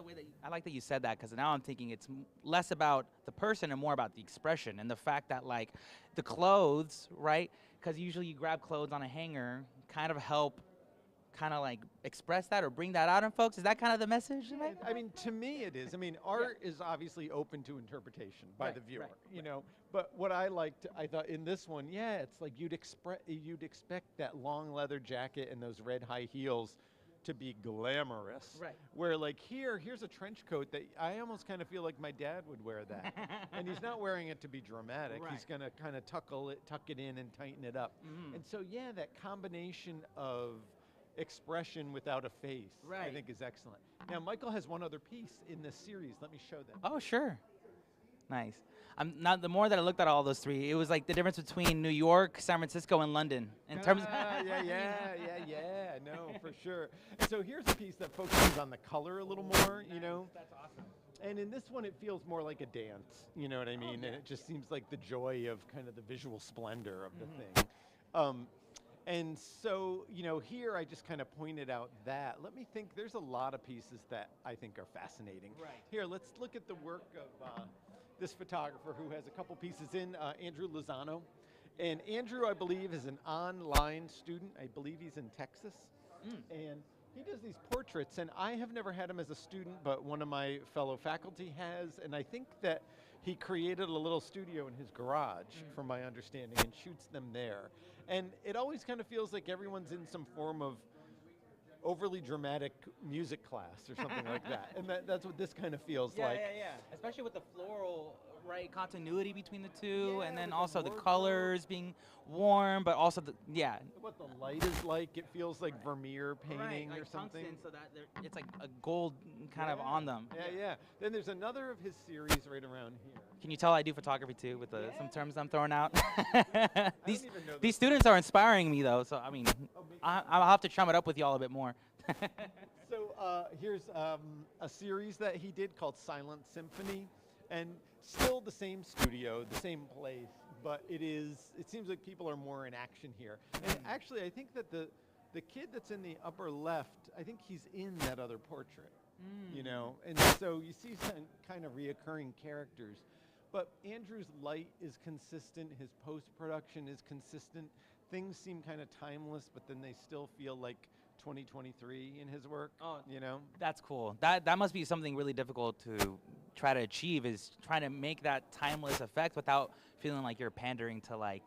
that you said that, because now I'm thinking it's less about the person and more about the expression and the fact that, like, the clothes, right? Because usually you grab clothes on a hanger, kind of help kind of like express that or bring that out in folks. Is that kind of the message? I mean, to me it is. I mean, art is obviously open to interpretation by the viewer, you know. But what I liked, I thought in this one, yeah, it's like you'd expect that long leather jacket and those red high heels to be glamorous. Right. Where like here's a trench coat that I almost kind of feel like my dad would wear that. And he's not wearing it to be dramatic. Right. He's going to kind of tuck it in and tighten it up. And so yeah, that combination of expression without a face, I think is excellent. Now, Michael has one other piece in this series. Let me show them. Oh, sure. Nice. The more that I looked at all those three, it was like the difference between New York, San Francisco, and London in terms. Yeah. No, for sure. So here's a piece that focuses on the color a little more. You know. That's awesome. And in this one, it feels more like a dance. You know what I mean? And it just seems like the joy of kind of the visual splendor of the thing. And so, you know, here I just kind of pointed out that. Let me think, there's a lot of pieces that I think are fascinating. Right. Here, let's look at the work of this photographer who has a couple pieces in, Andrew Lozano. And Andrew, I believe, is an online student. I believe he's in Texas. And he does these portraits, and I have never had him as a student, but one of my fellow faculty has, and I think that he created a little studio in his garage, from my understanding, and shoots them there. And it always kind of feels like everyone's in some form of overly dramatic music class or something like that. And that's what this kind of feels like. Yeah. Especially with the floral, right, continuity between the two, and then also the colors being warm, but also what the light is like. It feels like Vermeer painting like or something. Tungsten, so that it's like a gold kind of on them. Yeah. Then there's another of his series right around here. Can you tell I do photography too with some terms I'm throwing out? These this. students are inspiring me though, so I mean, I'll have to chum it up with y'all a bit more. So here's a series that he did called Silent Symphony, and still the same studio, the same place, but it seems like people are more in action here. And actually, I think that the kid that's in the upper left, I think he's in that other portrait, you know? And so you see some kind of reoccurring characters. But Andrew's light is consistent, his post-production is consistent. Things seem kind of timeless, but then they still feel like 2023 in his work, you know? That's cool. That must be something really difficult to try to achieve, is trying to make that timeless effect without feeling like you're pandering to like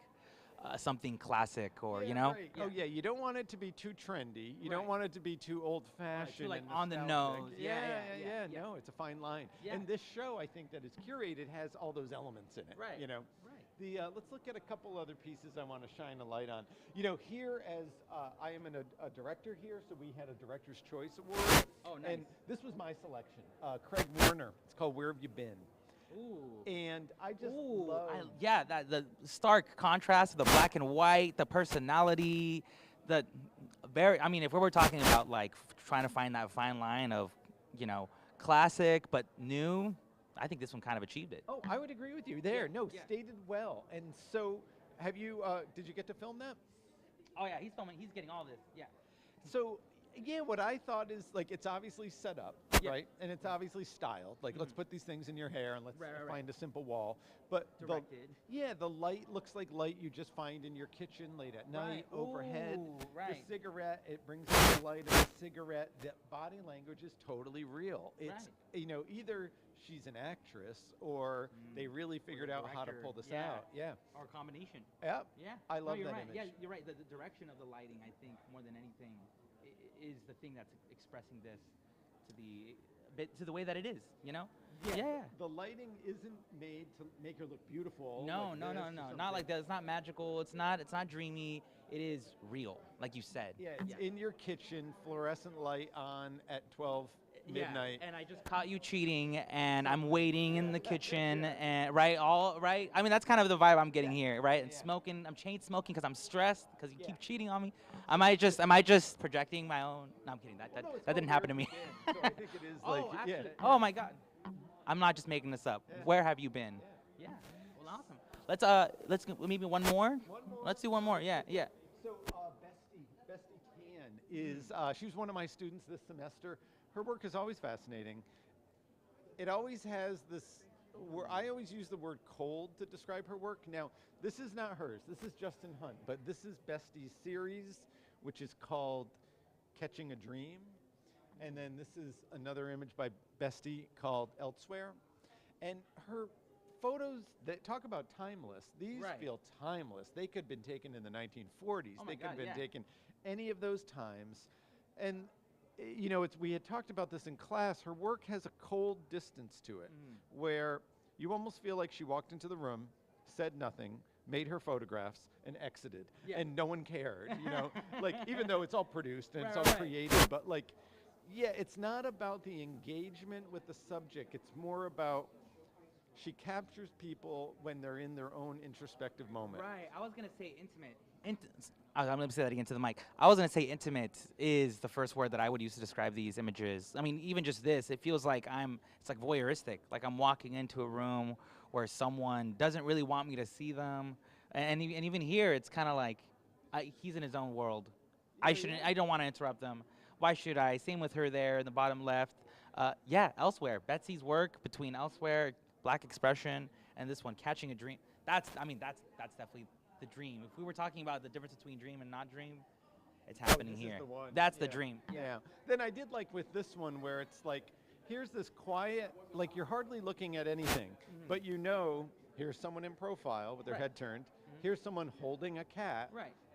something classic or Yeah, right. Oh yeah, you don't want it to be too trendy. You don't want it to be too old-fashioned. like and on the nostalgic. nose. Yeah. No, it's a fine line. Yeah. And this show, I think that is curated, has all those elements in it. Right. You know. Right. The let's look at a couple other pieces I want to shine a light on. You know, here as I am a director here, so we had a Director's Choice Award. Oh, nice. And this was my selection. Craig Warner. It's called Where Have You Been? Ooh. And I just Ooh, love. yeah, that the stark contrast of the black and white, the personality, the very. I mean, if we were talking about like trying to find that fine line of, you know, classic but new, I think this one kind of achieved it. Oh, I would agree with you there. No, yeah. stated well. And so, have you? Did you get to film that? Oh yeah, he's filming. He's getting all this. Yeah. So, yeah, what I thought is like it's obviously set up, right? And it's obviously styled. Like, let's put these things in your hair and let's find a simple wall. But Directed. the light looks like light you just find in your kitchen late at night, overhead. Ooh, right. The cigarette, it brings out the light of the cigarette. The body language is totally real. It's you know, either she's an actress or they really figured out how to pull this out. Yeah. Or a combination. Yep. Yeah. I love you're that right. image. Yeah, you're right. The direction of the lighting, I think, more than anything, is the thing that's expressing this to the way that it is. You know. Yeah. The lighting isn't made to make her look beautiful. No, like no, this no, or no. Not something. like that. It's not magical. It's not dreamy. It is real, like you said. Yeah, it's in your kitchen, fluorescent light on at 12 midnight. And I just caught you cheating, and I'm waiting in the kitchen, and right. I mean, that's kind of the vibe I'm getting here, right? And smoking, I'm chain smoking because I'm stressed because you keep cheating on me. Am I just projecting my own? No, I'm kidding. That didn't happen to me. So I think it is like, actually, oh my God, I'm not just making this up. Where have you been? Yeah. Well, awesome. Let's maybe one more. Let's do one more. Yeah. So Bestie Tan is, she was one of my students this semester. Her work is always fascinating. It always has this, I always use the word cold to describe her work. Now, this is not hers, this is Justin Hunt, but this is Bestie's series, which is called Catching a Dream. And then this is another image by Bestie called Elsewhere. And her photos that talk about timeless, these feel timeless. They could have been taken in the 1940s. They could have been taken any of those times. And you know, we had talked about this in class. Her work has a cold distance to it, where you almost feel like she walked into the room, said nothing, made her photographs, and exited, and no one cared. You know, like even though it's all produced and it's all created, but like, yeah, it's not about the engagement with the subject. It's more about she captures people when they're in their own introspective moment. Right. I was gonna say intimate. I'm going to say that again to the mic. I was going to say intimate is the first word that I would use to describe these images. I mean, even just this, it feels like it's like voyeuristic. Like I'm walking into a room where someone doesn't really want me to see them. And even here, it's kind of like he's in his own world. I don't want to interrupt them. Why should I? Same with her there in the bottom left. Elsewhere. Betsy's work between Elsewhere, Black Expression, and this one, Catching a Dream. That's definitely the dream. If we were talking about the difference between dream and not dream, it's happening here. That's the dream. Yeah. Then I did like with this one where it's like, here's this quiet, like you're hardly looking at anything, but you know, here's someone in profile with their head turned, here's someone holding a cat,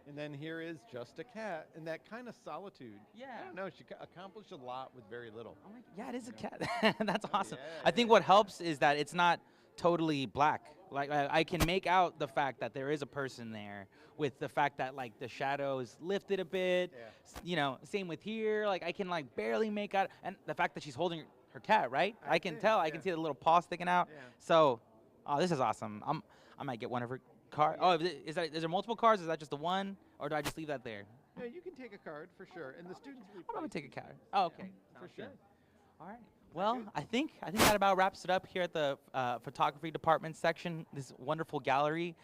and then here is just a cat, and that kind of solitude. Yeah. I don't know, she accomplished a lot with very little. Oh my, yeah, it is a cat. That's awesome. I think what helps is that it's not totally black. Like I can make out the fact that there is a person there, with the fact that like the shadows lifted a bit. You know, same with here. Like I can like barely make out, and the fact that she's holding her cat, right? I can tell. I can see the little paw sticking out. So, this is awesome. I might get one of her cards. Oh, is there multiple cards? Is that just the one, or do I just leave that there? No, you can take a card for sure, and the students. I'm gonna take a card. Oh, okay. For sure. All right. Well, I think that about wraps it up here at the photography department section. This wonderful gallery.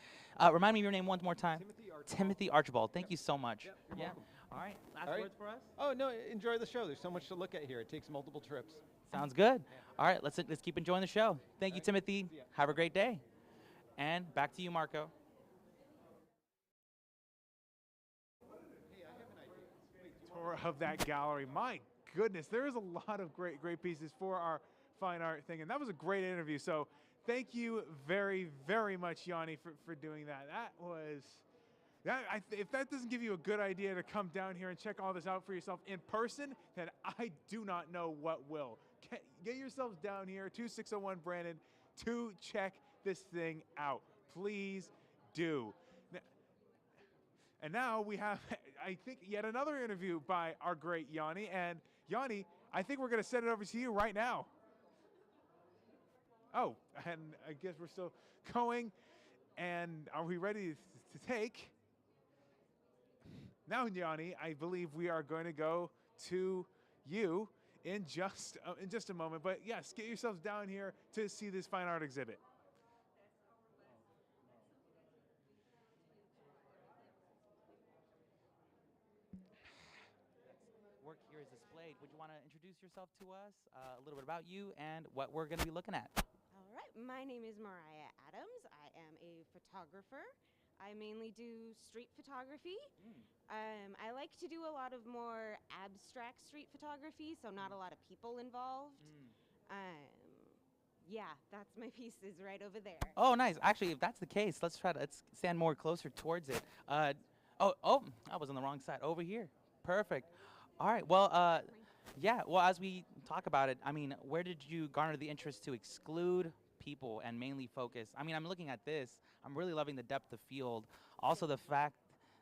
Remind me of your name one more time. Timothy Archibald. Thank you so much. Yeah. All right. Last words for us. Oh no! Enjoy the show. There's so much to look at here. It takes multiple trips. Sounds good. All right. Let's keep enjoying the show. Thank you, Timothy. Have a great day. And back to you, Marco. Tour of that gallery. My goodness, there is a lot of great pieces for our fine art thing, and that was a great interview. So thank you very much, Yanni, for doing that. That was If that doesn't give you a good idea to come down here and check all this out for yourself in person, then I do not know what will. Get yourselves down here, 2601 Brandon, to check this thing out. Please do. And now we have, I think, yet another interview by our great Yanni. And Yanni, I think we're going to send it over to you right now. Oh, and I guess we're still going. And are we ready to take? Now, Yanni, I believe we are going to go to you in just a moment. But yes, get yourselves down here to see this fine art exhibit. Work here is displayed. Would you want to introduce yourself to us, a little bit about you, and what we're going to be looking at? All right, my name is Mariah Adams. I am a photographer. I mainly do street photography. I like to do a lot of more abstract street photography, so not a lot of people involved. Yeah, that's my pieces right over there. Oh, nice. Actually, if that's the case, let's stand more closer towards it. Oh, I was on the wrong side. Over here. Perfect. All right. Well, yeah. Well, as we talk about it, I mean, where did you garner the interest to exclude people and mainly focus? I mean, I'm looking at this. I'm really loving the depth of field. Also, the fact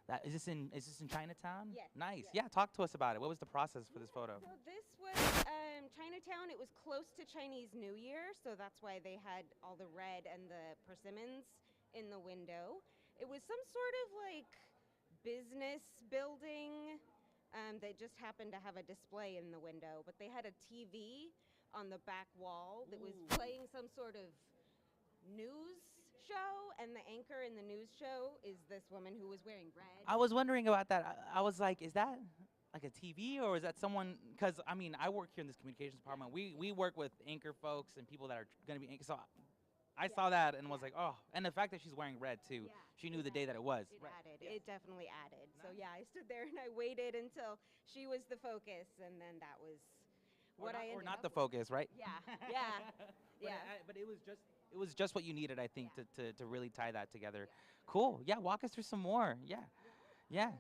that is this in Chinatown? Yes. Nice. Yes. Yeah. Talk to us about it. What was the process for this photo? So this was Chinatown. It was close to Chinese New Year, so that's why they had all the red and the persimmons in the window. It was some sort of like business building that just happened to have a display in the window, but they had a TV on the back wall that was playing some sort of news show, and the anchor in the news show is this woman who was wearing red. I was wondering about that. I was like, is that like a TV or is that someone? Because I mean, I work here in this communications department. We work with anchor folks and people that are going to be anchor. So I saw that and was like, oh, and the fact that she's wearing red too. Yeah, she knew the day that it was. It added. It definitely added. So yeah, I stood there and I waited until she was the focus, and then that was what I ended or not up the with. focus, right? Yeah, yeah, yeah. But it was just what you needed, I think, to really tie that together. Cool. Yeah. Walk us through some more. Yeah. Yeah.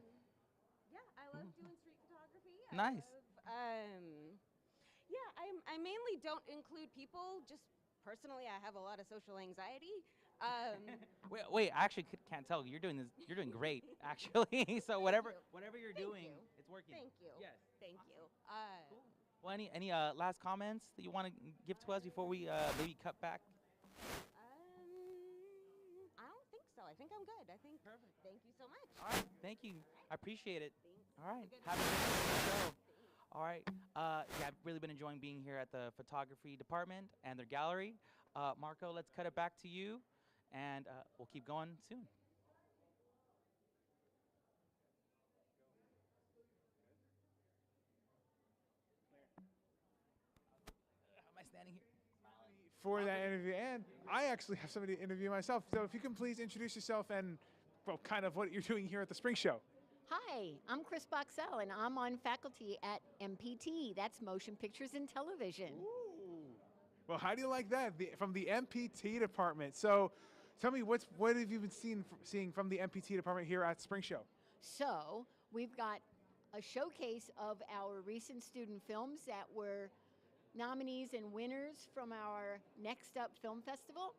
Yeah, I love doing street photography. Nice. Yeah, I mainly don't include people. Just personally, I have a lot of social anxiety. Wait. I actually can't tell. You're doing this. You're doing great, actually. So whatever you're doing, it's working. Thank you. Yes. Thank you. Well, any last comments that you want to give to us before we maybe cut back? I don't think so. I think I'm good. I think perfect. Thank you so much. All right. Thank you. I appreciate it. All right. Have a good show. All right. Yeah, I've really been enjoying being here at the photography department and their gallery. Marco, let's cut it back to you, and we'll keep going soon. Am I standing here? For that interview, and I actually have somebody to interview myself. So if you can please introduce yourself and, well, kind of what you're doing here at the Spring Show. Hi, I'm Chris Boxell, and I'm on faculty at MPT. That's Motion Pictures and Television. Well, how do you like that? From the MPT department. So tell me, what have you been seeing from the MPT department here at Spring Show? So we've got a showcase of our recent student films that were nominees and winners from our Next Up Film Festival.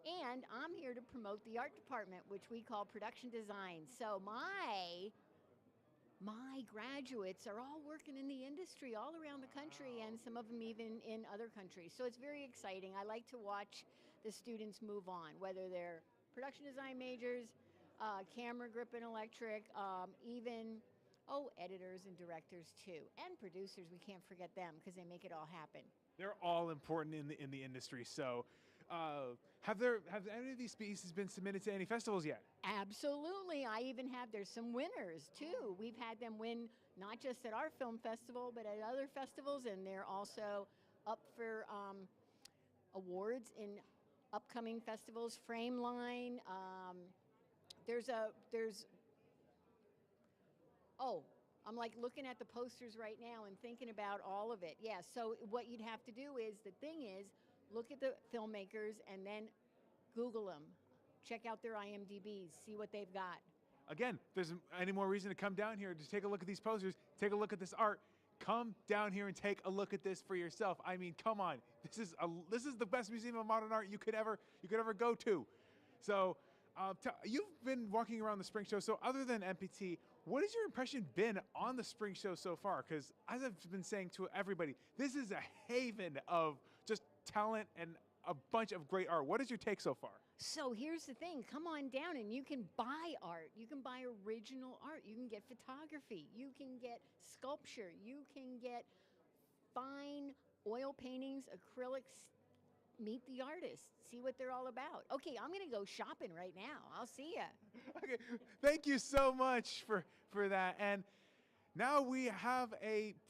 And I'm here to promote the art department, which we call production design. So my graduates are all working in the industry all around the country, and some of them even in other countries. So it's very exciting. I like to watch the students move on, whether they're production design majors, camera, grip, and electric, even editors and directors too, and producers. We can't forget them because they make it all happen. They're all important in the industry. So have any of these pieces been submitted to any festivals yet? Absolutely. There's some winners too. We've had them win not just at our film festival, but at other festivals, and they're also up for awards in upcoming festivals. Frameline. I'm like looking at the posters right now and thinking about all of it. Yeah, so what you'd have to do is, the thing is, look at the filmmakers and then Google them. Check out their IMDb's, see what they've got. again, if there's any more reason to come down here to take a look at these posters, take a look at this art, come down here and take a look at this for yourself. I mean, come on. This is the best museum of modern art you could ever go to. So you've been walking around the Spring Show. So other than MPT, what has your impression been on the Spring Show so far? Because as I've been saying to everybody, this is a haven of just talent and a bunch of great art. What is your take so far? So here's the thing, come on down and you can buy art. You can buy original art. You can get photography. You can get sculpture. You can get fine oil paintings, acrylics. Meet the artists. See what they're all about. Okay, I'm going to go shopping right now. I'll see ya. Okay, thank you so much for that. And now we have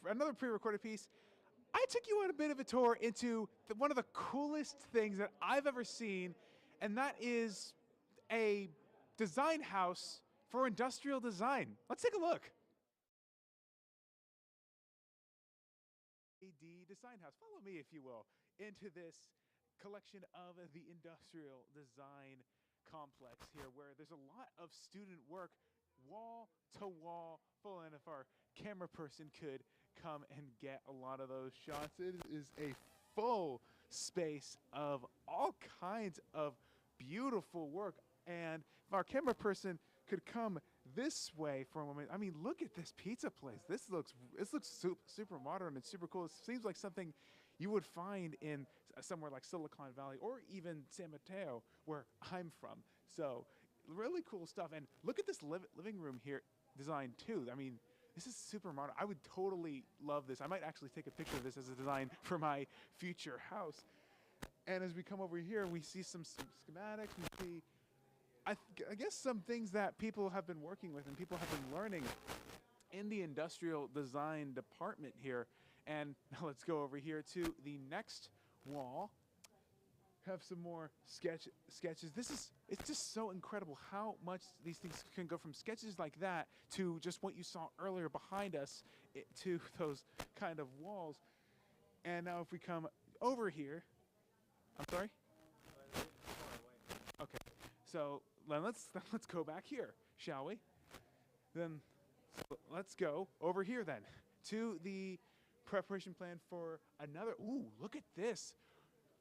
another pre-recorded piece. I took you on a bit of a tour into one of the coolest things that I've ever seen, and that is a design house for industrial design. Let's take a look. AD Design House. Follow me, if you will, into this collection of the industrial design complex here, where there's a lot of student work, wall to wall, full. And if our camera person could come and get a lot of those shots, it is a full space of all kinds of beautiful work. And if our camera person could come this way for a moment, I mean, look at this pizza place. This looks super modern and super cool. It seems like something you would find in somewhere like Silicon Valley or even San Mateo, where I'm from. So really cool stuff. And look at this living room here design too. I mean, this is super modern. I would totally love this. I might actually take a picture of this as a design for my future house. And as we come over here, we see some schematics. We see, I guess, some things that people have been working with and people have been learning in the industrial design department here. And now let's go over here to the next wall. Have some more sketches. It's just so incredible how much these things can go from sketches like that to just what you saw earlier behind us to those kind of walls. And now if we come over here, I'm sorry? Okay, so then let's go back here, shall we? Then so let's go over here then to the preparation plan for another. Ooh, look at this.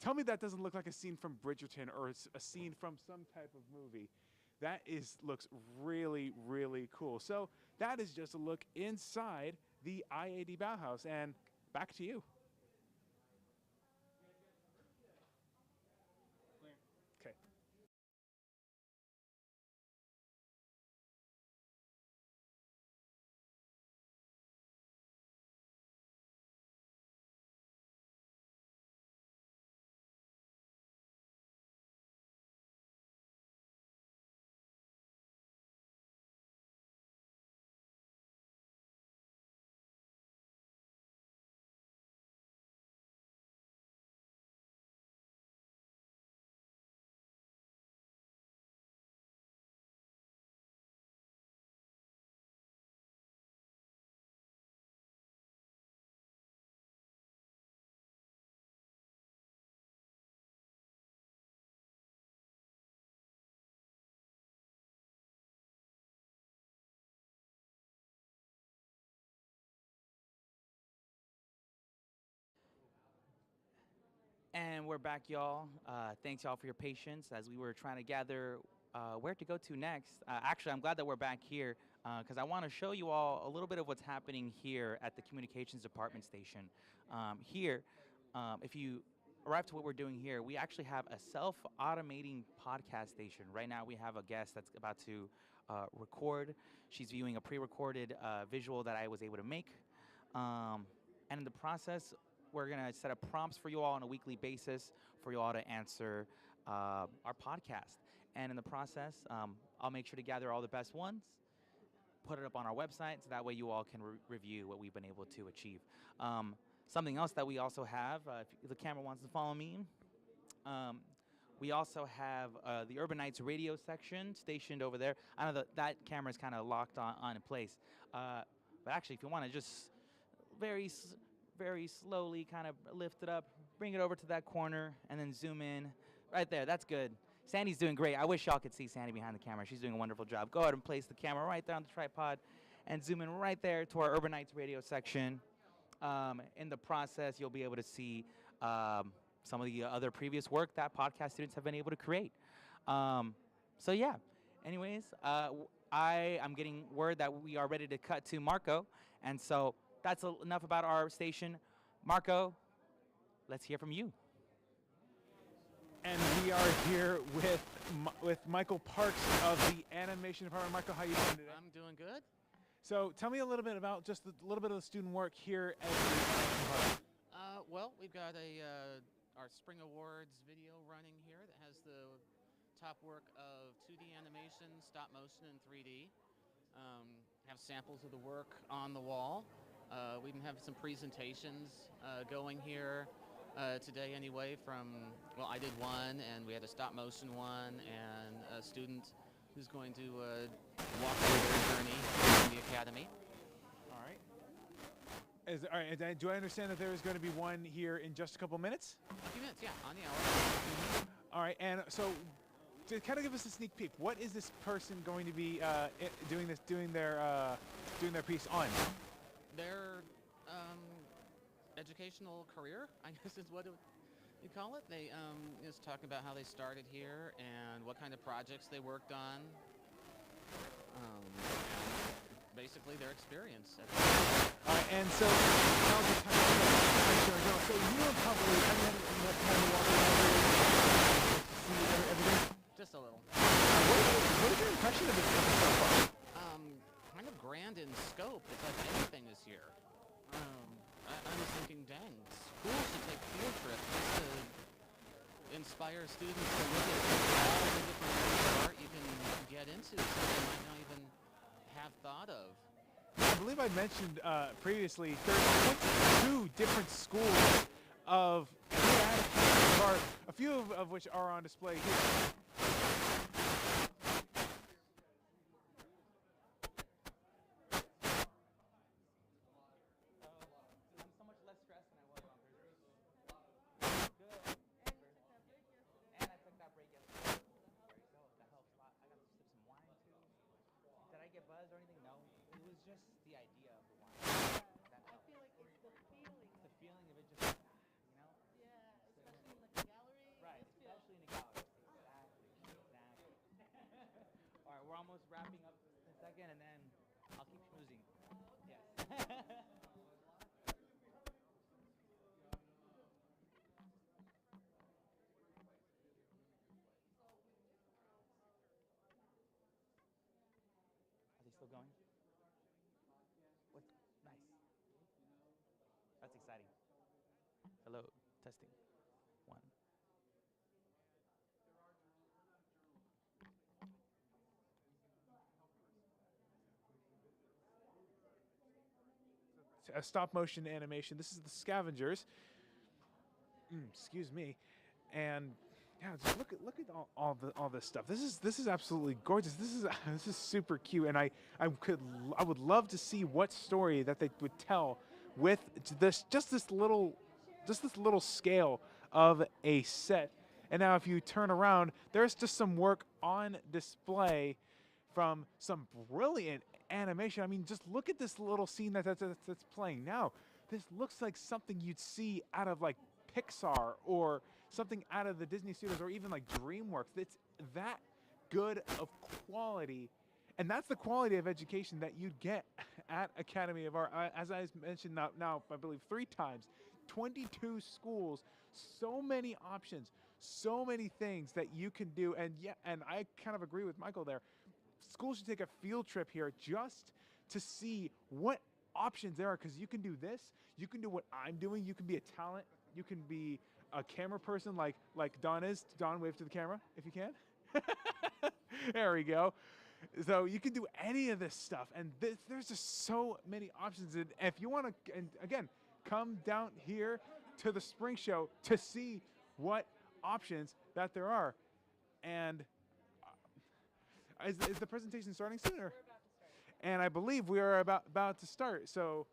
Tell me that doesn't look like a scene from Bridgerton or a scene from some type of movie. That looks really, really cool. So that is just a look inside the IAD Bauhaus. And back to you. Okay. And we're back, y'all. Thanks, y'all, for your patience as we were trying to gather where to go to next. Actually, I'm glad that we're back here because I want to show you all a little bit of what's happening here at the Communications Department Station. Here, if you arrive to what we're doing here, we actually have a self-automating podcast station. Right now, we have a guest that's about to record. She's viewing a pre-recorded visual that I was able to make. And in the process, we're going to set up prompts for you all on a weekly basis for you all to answer our podcast. And in the process, I'll make sure to gather all the best ones, put it up on our website, so that way you all can review what we've been able to achieve. Something else that we also have, if the camera wants to follow me, we also have the Urban Nights radio section stationed over there. I know that camera is kind of locked on in place. But actually, if you want to just very slowly kind of lift it up, bring it over to that corner, and then zoom in. Right there, that's good. Sandy's doing great. I wish y'all could see Sandy behind the camera. She's doing a wonderful job. Go ahead and place the camera right there on the tripod and zoom in right there to our Urban Nights radio section. In the process, you'll be able to see some of the other previous work that podcast students have been able to create. So yeah, anyways, I'm getting word that we are ready to cut to Marco. And so that's enough about our station. Marco, let's hear from you. And we are here with Michael Parks of the animation department. Michael, how are you doing today? I'm doing good. So tell me a little bit about just a little bit of the student work here at the animation department. Well, we've got our Spring Awards video running here that has the top work of 2D animation, stop motion, and 3D. Have samples of the work on the wall. We even have some presentations going here today anyway I did one, and we had a stop motion one, and a student who's going to walk through their journey in the academy. All right. All right. Do I understand that there is going to be one here in just a couple minutes? A few minutes, yeah, on the hour. All right, and so to kind of give us a sneak peek, what is this person going to be doing their piece on? Their educational career, I guess is what you call it. They just talking about how they started here and what kind of projects they worked on. And basically their experience. All right, and so now just talking about so you have probably had time to walk around here, see everything. Just a little. What is your impression of this so far? Kind of grand in scope. It's like anything is here. I was thinking, dang, schools should take field trips just to inspire students to look at all the different areas of art you can get into, so they might not even have thought of. I believe I mentioned previously there's 22 different schools of art, a few of which are on display here. Buzz or anything? No, it was just the idea of the wine. I feel like it's the feeling. The feeling of it just, you know? Yeah, especially in the gallery. Right, especially in a gallery. Exactly. All right, we're almost wrapping up in a second, and then I'll keep schmoozing. Yes. Still going? What? Nice. That's exciting. Hello, testing. 1. A stop motion animation. This is the Scavengers. Excuse me. And yeah, just look at all this stuff. This is absolutely gorgeous. This is super cute, and I would love to see what story that they would tell with this little scale of a set. And now if you turn around, there's just some work on display from some brilliant animation. I mean, just look at this little scene that's playing now. This looks like something you'd see out of like Pixar or something out of the Disney studios or even like DreamWorks. It's that good of quality, and that's the quality of education that you'd get at Academy of Art. As I mentioned now I believe 3 times, 22 schools, so many options, so many things that you can do. And yeah, and I kind of agree with Michael there. Schools should take a field trip here just to see what options there are, because you can do this, you can do what I'm doing, you can be a talent, you can be a camera person like Don is. Don, wave to the camera if you can. There we go. So you can do any of this stuff, and there's just so many options. And if you want to, and again, come down here to the spring show to see what options that there are. And is the presentation starting soon? Or? We're about to start. And I believe we are about to start. So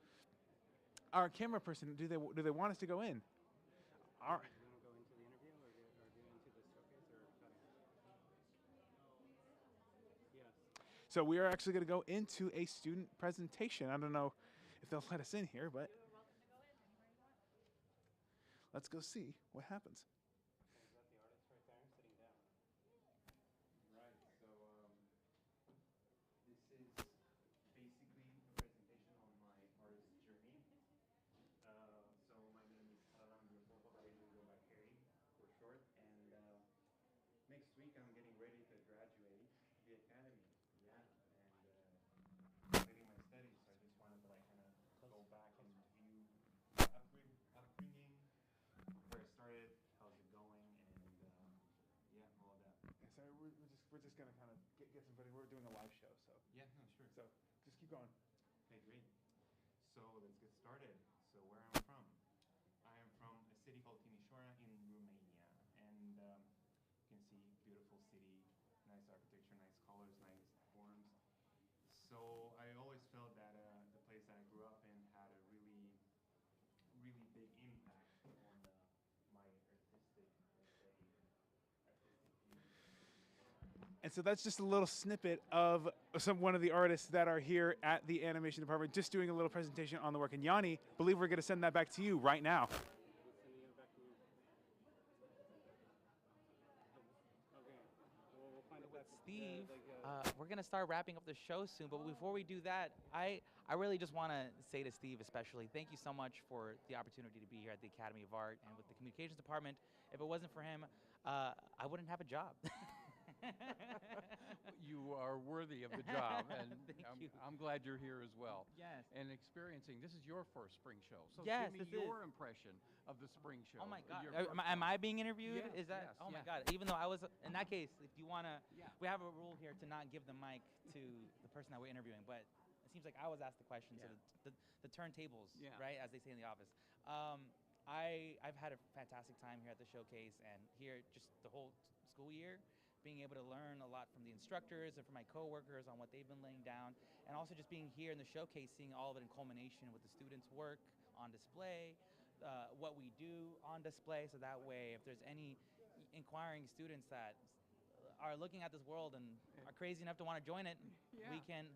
our camera person, do they want us to go in? All right. So we are actually going to go into a student presentation. I don't know if they'll let us in here, but let's go see what happens. Next week, I'm getting ready to graduate the academy. Yeah, and completing my studies. So I just wanted to like kind of go back and view my upbringing, where I started, how's it going, and yeah, all of that. Yeah, so we're just gonna kind of get somebody. We're doing a live show, so Yeah, no, sure. so just keep going. Okay, great. So let's get started. So where I'm from? I am from a city called Timișoara in Romania, and you can see beautiful city, nice architecture, nice colors, nice forms. So I always felt that the place that I grew up in had a really, really big impact on my artistic, let's say, artistic view. And so that's just a little snippet of one of the artists that are here at the animation department, just doing a little presentation on the work. And Yanni, believe we're going to send that back to you right now. Steve, we're going to start wrapping up the show soon, but before we do that, I really just want to say to Steve especially, thank you so much for the opportunity to be here at the Academy of Art and with the communications department. If it wasn't for him, I wouldn't have a job. You are worthy of the job, and Thank you. I'm glad you're here as well. Yes. And experiencing, this is your first spring show, so Yes, give me this your is. impression of the spring show. Oh my God! Your Am, first am one. I being interviewed? Yes, Is that? yes, Oh my yeah. God! Even though I was in that case, if you wanna, Yeah. we have a rule here to not give the mic to the person that we're interviewing. But it seems like I was asked the question, Yeah. so the turntables, Yeah. right, as they say in the office. I've had a fantastic time here at the showcase, and here just the whole school year, being able to learn a lot from the instructors and from my coworkers on what they've been laying down, and also just being here in the showcase, seeing all of it in culmination with the students' work on display, what we do on display, so that way if there's any inquiring students that are looking at this world and are crazy enough to want to join it, Yeah. we can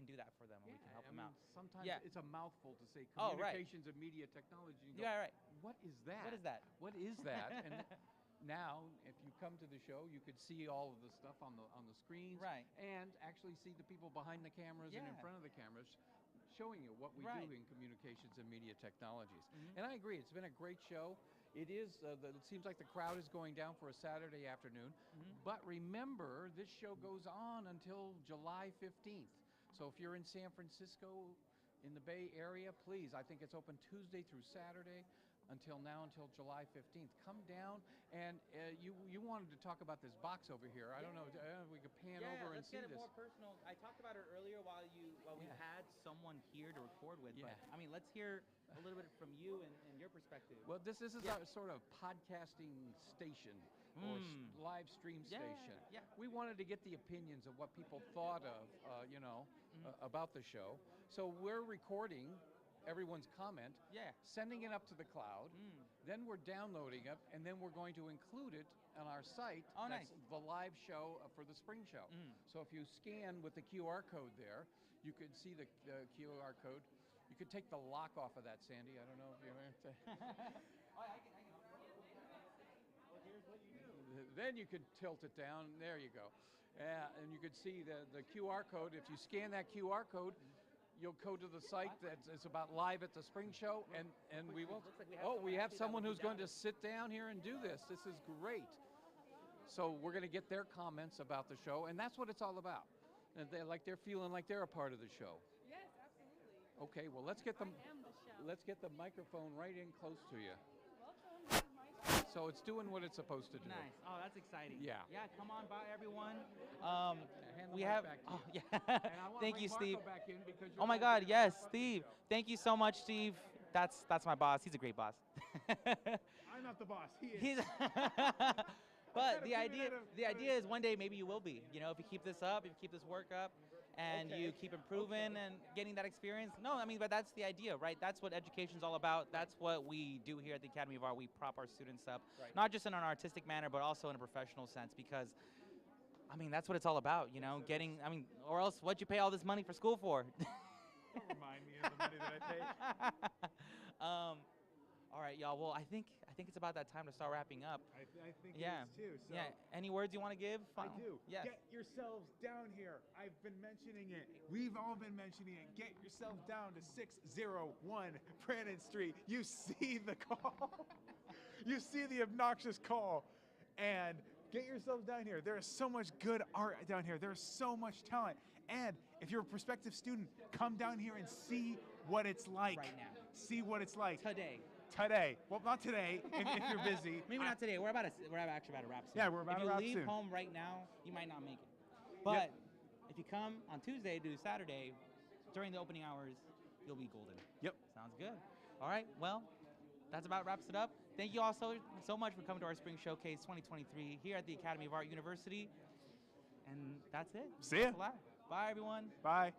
do that for them, and we can help them out. Sometimes Yeah. it's a mouthful to say Oh, right. communications and media technology. You go, Yeah, right. What is that? What is that? What is that? And now, if you come to the show, you could see all of the stuff on the screens, Right. and actually see the people behind the cameras and in Yeah. front of the cameras, showing you what we Right. do in communications and media technologies. Mhm. And I agree, it's been a great show. It is. It seems like the crowd is going down for a Saturday afternoon. Mhm. But remember, this show goes on until July 15th. So if you're in San Francisco, in the Bay Area, please, I think it's open Tuesday through Saturday until July 15th. Come down, and you wanted to talk about this box over here. I don't know if we could pan over and let's see get it this. more personal. I talked about it earlier while we Yeah. had someone here to record with. Yeah. But I mean, let's hear a little bit from you and your perspective. Well, this is Yeah. our sort of podcasting station or live stream Yeah, station. yeah. We wanted to get the opinions of what people thought of, about the show. So we're recording everyone's comment, Yeah. sending it up to the cloud, then we're downloading it, and then we're going to include it on our site. Oh, That's nice. the live show for the spring show. So if you scan with the QR code there, you could see the QR code. You could take the lock off of that, Sandy. I don't know if you Then you could tilt it down. There you go. And you could see the QR code. If you scan that QR code, you'll go to the site that's about live at the spring show, and we will. Looks like we have Oh, someone we have actually that someone will be who's going down to sit down here and do this. This is great. So we're going to get their comments about the show, and that's what it's all about. And they're feeling like they're a part of the show. Yes, absolutely. Okay, well let's get the microphone right in close to you. So it's doing what it's supposed to do. Nice. Oh, that's exciting. Yeah. Yeah. Come on by, everyone. hand the We mic have. back to Oh, you. yeah. And I wanna Thank bring you, Marco Steve. back in because Oh my you're God. gonna Yes, be a part of the Steve. show. Thank you so much, Steve. That's my boss. He's a great boss. I'm not the boss. He is. He's but the idea is one day maybe you will be. You know, if you keep this up, if you keep this work up, and you keep improving and getting that experience. No, I mean, but that's the idea, right? That's what education's all about. That's what we do here at the Academy of Art. We prop our students up, Right. not just in an artistic manner, but also in a professional sense. Because, I I mean, that's what it's all about, you know, getting, I mean, or else what'd you pay all this money for school for? Don't remind me of the money that I paid. All right, y'all. Well, I think it's about that time to start wrapping up. I think Yeah. it is too. So Yeah. Any words you want to give? I do. Yes. Get yourselves down here. I've been mentioning it. We've all been mentioning it. Get yourself down to 601 Brandon Street. You see the call. You see the obnoxious call. And get yourselves down here. There is so much good art down here. There's so much talent. And if you're a prospective student, come down here and see what it's like. Right now. See what it's like. Today. Today. Well, not today, if you're busy. Maybe not today. We're actually about to wrap soon. Yeah, we're about to wrap If you soon. leave home right now, you might not make it. But if you come on Tuesday to Saturday, during the opening hours, you'll be golden. Yep. Sounds good. All right. Well, that's about wraps it up. Thank you all so much for coming to our Spring Showcase 2023 here at the Academy of Art University. And that's it. See ya. That's a lot. Bye, everyone. Bye.